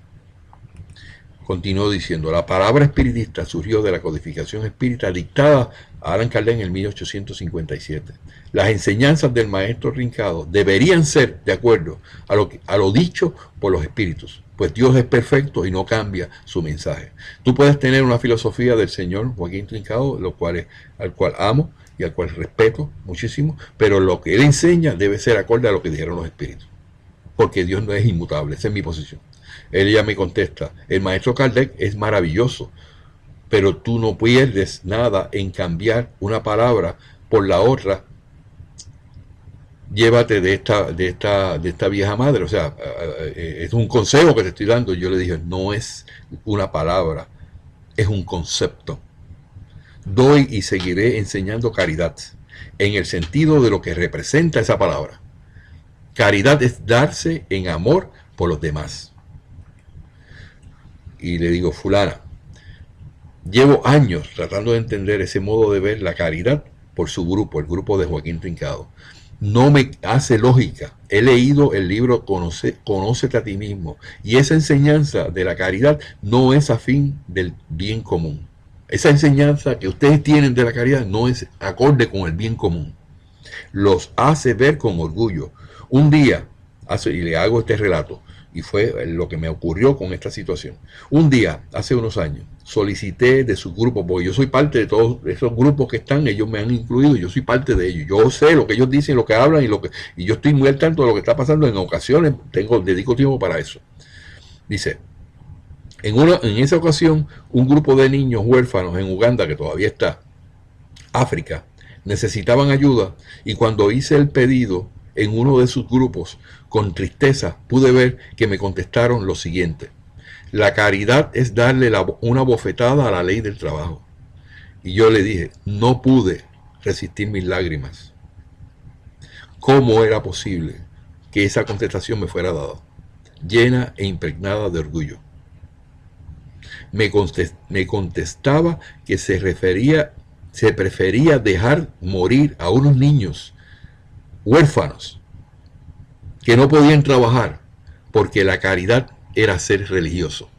Continuó diciendo, la palabra espiritista surgió de la codificación espírita dictada a Allan Kardec en el 1857. Las enseñanzas del maestro Trincado deberían ser de acuerdo a lo dicho por los espíritus, pues Dios es perfecto y no cambia su mensaje. Tú puedes tener una filosofía del señor Joaquín Trincado, al cual amo y al cual respeto muchísimo, pero lo que él enseña debe ser acorde a lo que dijeron los espíritus, porque Dios no es inmutable. Esa es mi posición. Ella me contesta, el maestro Kardec es maravilloso, pero tú no pierdes nada en cambiar una palabra por la otra. Llévate de esta vieja madre. O sea, es un consejo que te estoy dando. Yo le dije, no es una palabra, es un concepto. Doy y seguiré enseñando caridad, en el sentido de lo que representa esa palabra. Caridad es darse en amor por los demás. Y le digo, fulana, llevo años tratando de entender ese modo de ver la caridad por su grupo, el grupo de Joaquín Trincado. No me hace lógica. He leído el libro Conócete a ti mismo, y esa enseñanza de la caridad no es afín del bien común. Esa enseñanza que ustedes tienen de la caridad no es acorde con el bien común. Los hace ver con orgullo. Un día, y le hago este relato, y fue lo que me ocurrió con esta situación. Un día, hace unos años, solicité de su grupo, porque yo soy parte de todos esos grupos que están, ellos me han incluido, yo soy parte de ellos. Yo sé lo que ellos dicen, lo que hablan, y yo estoy muy al tanto de lo que está pasando. En ocasiones dedico tiempo para eso. Dice, en esa ocasión, un grupo de niños huérfanos en Uganda, que todavía está, África, necesitaban ayuda, y cuando hice el pedido en uno de sus grupos, con tristeza pude ver que me contestaron lo siguiente: la caridad es darle una bofetada a la ley del trabajo. Y yo le dije, no pude resistir mis lágrimas. ¿Cómo era posible que esa contestación me fuera dada? Llena e impregnada de orgullo. Me contestaba que se prefería dejar morir a unos niños huérfanos que no podían trabajar, porque la caridad era ser religioso.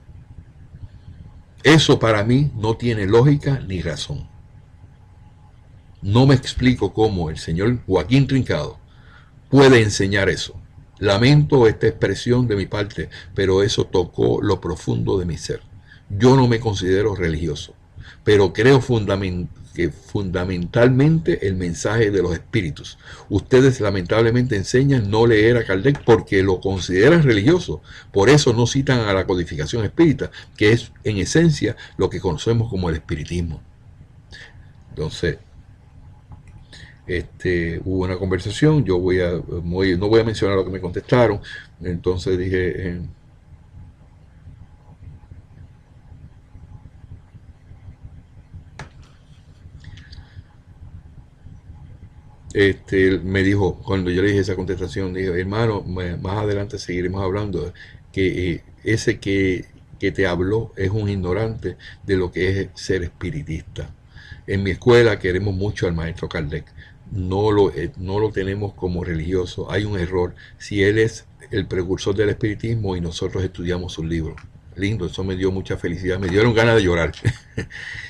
Eso para mí no tiene lógica ni razón. No me explico cómo el señor Joaquín Trincado puede enseñar eso. Lamento esta expresión de mi parte, pero eso tocó lo profundo de mi ser. Yo no me considero religioso, pero creo que fundamentalmente el mensaje de los espíritus. Ustedes lamentablemente enseñan no leer a Kardec porque lo consideran religioso. Por eso no citan a la codificación espírita, que es en esencia lo que conocemos como el espiritismo. Entonces, hubo una conversación, no voy a mencionar lo que me contestaron. Entonces dije, me dijo, cuando yo le dije esa contestación, dije, hermano, más adelante seguiremos hablando, que ese que te habló es un ignorante de lo que es ser espiritista. En mi escuela queremos mucho al maestro Kardec, no lo tenemos como religioso. Hay un error. Si él es el precursor del espiritismo y nosotros estudiamos sus libros, lindo, eso me dio mucha felicidad, me dieron ganas de llorar.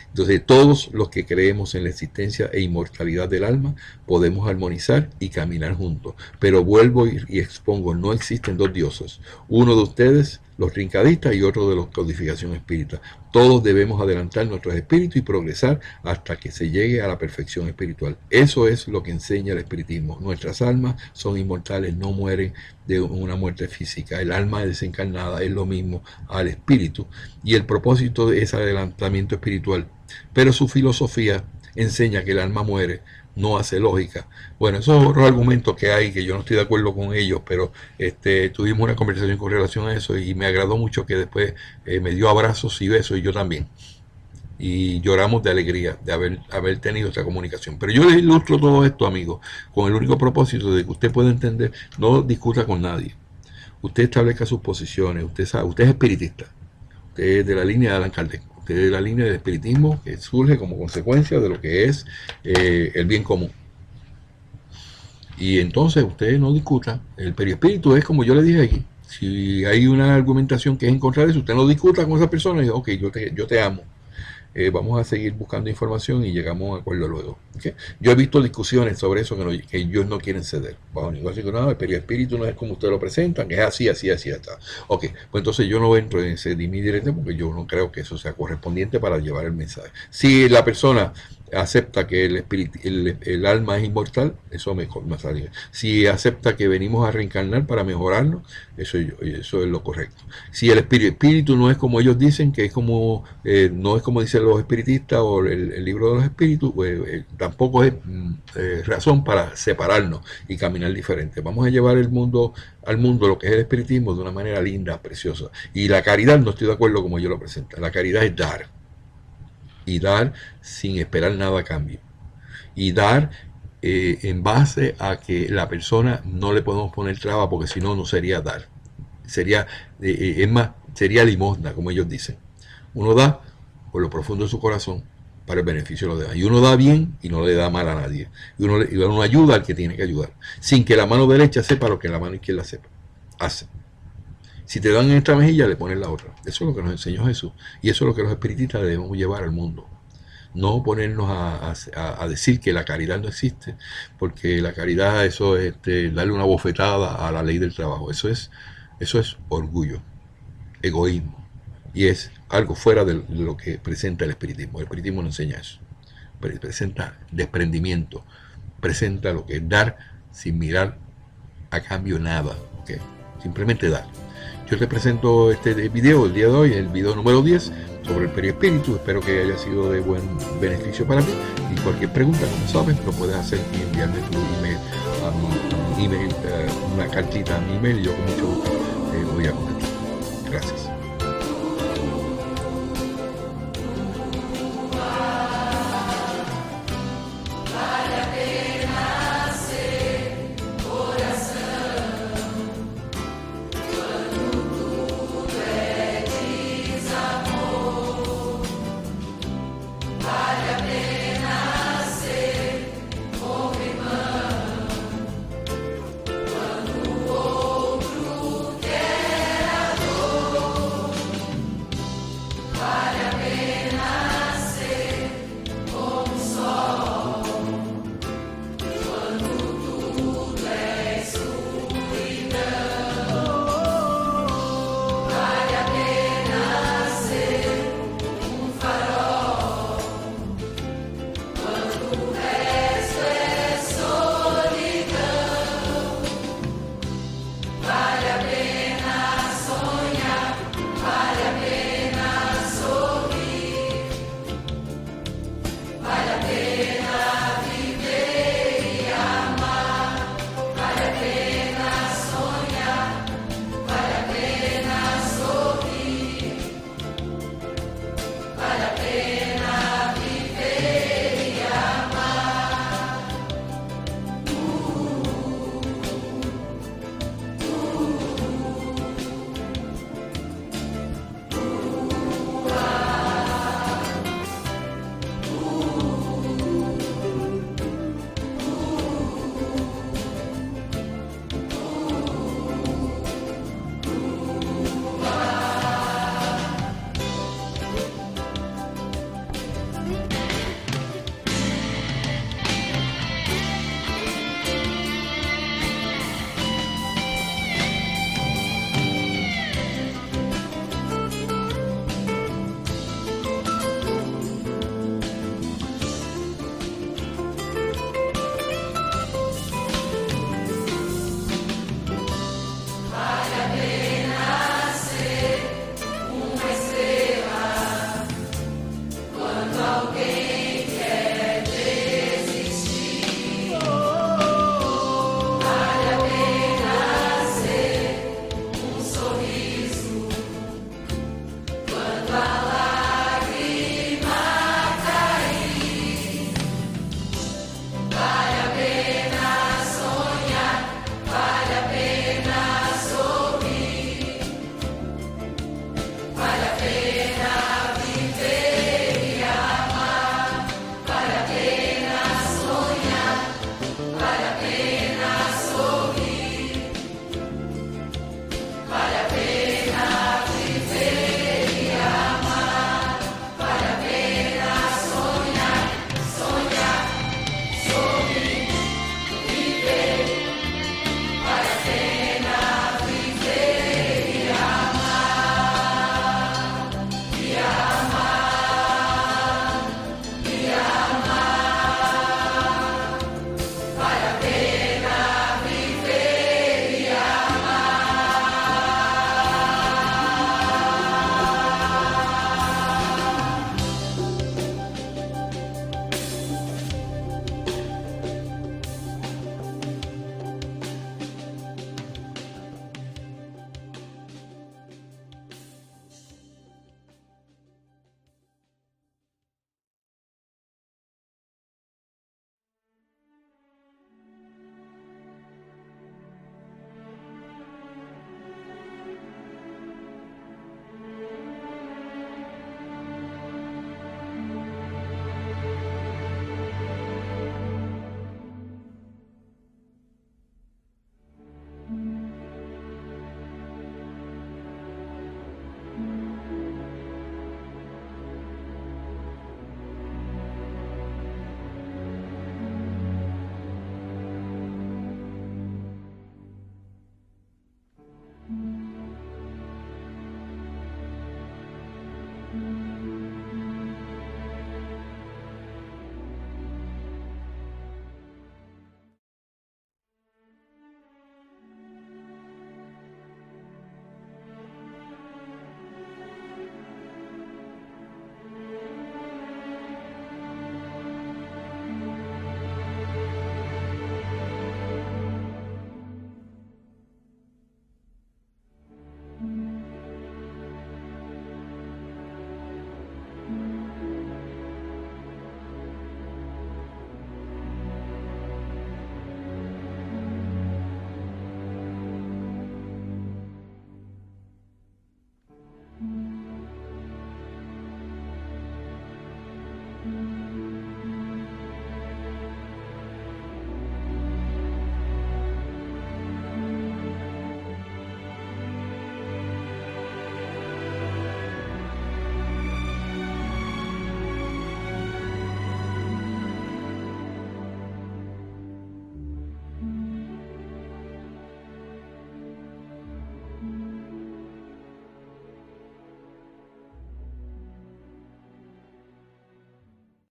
Entonces, todos los que creemos en la existencia e inmortalidad del alma podemos armonizar y caminar juntos. Pero vuelvo y expongo, no existen dos dioses. Uno de ustedes, los trincadistas, y otro de los codificación espírita. Todos debemos adelantar nuestros espíritus y progresar hasta que se llegue a la perfección espiritual. Eso es lo que enseña el espiritismo. Nuestras almas son inmortales, no mueren de una muerte física. El alma desencarnada es lo mismo al espíritu, y el propósito de ese adelantamiento espiritual. Pero su filosofía enseña que el alma muere, no hace lógica. Bueno, esos son otros argumentos que hay, que yo no estoy de acuerdo con ellos, pero tuvimos una conversación con relación a eso, y me agradó mucho que después me dio abrazos y besos, y yo también. Y lloramos de alegría de haber tenido esta comunicación. Pero yo les ilustro todo esto, amigos, con el único propósito de que usted pueda entender. No discuta con nadie. Usted establezca sus posiciones. Usted sabe, usted es espiritista. Usted es de la línea de Allan Kardec. Usted es de la línea del espiritismo, que surge como consecuencia de lo que es el bien común. Y entonces usted no discuta. El periespíritu es como yo le dije aquí. Si hay una argumentación que es en contra de eso, usted no discuta con esa persona y dice, ok, yo te amo. Vamos a seguir buscando información y llegamos a un acuerdo luego. ¿Okay? Yo he visto discusiones sobre eso que ellos no quieren ceder. Bajo ningún sitio, no, el periespíritu no es como ustedes lo presentan, que es así, está. Ok, pues entonces yo no entro en ese dimi directo porque yo no creo que eso sea correspondiente para llevar el mensaje. Si la persona acepta que el alma es inmortal, eso me sale. Si acepta que venimos a reencarnar para mejorarnos, eso es lo correcto. Si el espíritu no es como ellos dicen, que es como no es como dicen los espiritistas o el libro de los espíritus, pues, tampoco es razón para separarnos y caminar diferente. Vamos a llevar al mundo lo que es el espiritismo de una manera linda, preciosa. Y la caridad, no estoy de acuerdo como ellos lo presentan. La caridad es dar. Y dar sin esperar nada a cambio. Y dar en base a que la persona no le podemos poner traba, porque si no, no sería dar. Sería, es más, sería limosna, como ellos dicen. Uno da por lo profundo de su corazón para el beneficio de los demás. Y uno da bien y no le da mal a nadie. Y uno ayuda al que tiene que ayudar, sin que la mano derecha sepa lo que la mano izquierda sepa. Hace. Si te dan en esta mejilla, le pones la otra. Eso es lo que nos enseñó Jesús. Y eso es lo que los espiritistas debemos llevar al mundo. No ponernos a decir que la caridad no existe, porque la caridad, eso es darle una bofetada a la ley del trabajo. Eso es orgullo, egoísmo. Y es algo fuera de lo que presenta el espiritismo. El espiritismo no enseña eso. Presenta desprendimiento. Presenta lo que es dar sin mirar a cambio nada. ¿Okay? Simplemente dar. Yo te presento este video el día de hoy, el video número 10, sobre el perispíritu. Espero que haya sido de buen beneficio para mí. Y cualquier pregunta, como sabes, lo puedes hacer y enviarme tu email a mi email, una cartita a mi email, y yo con mucho gusto voy a contestar. Gracias.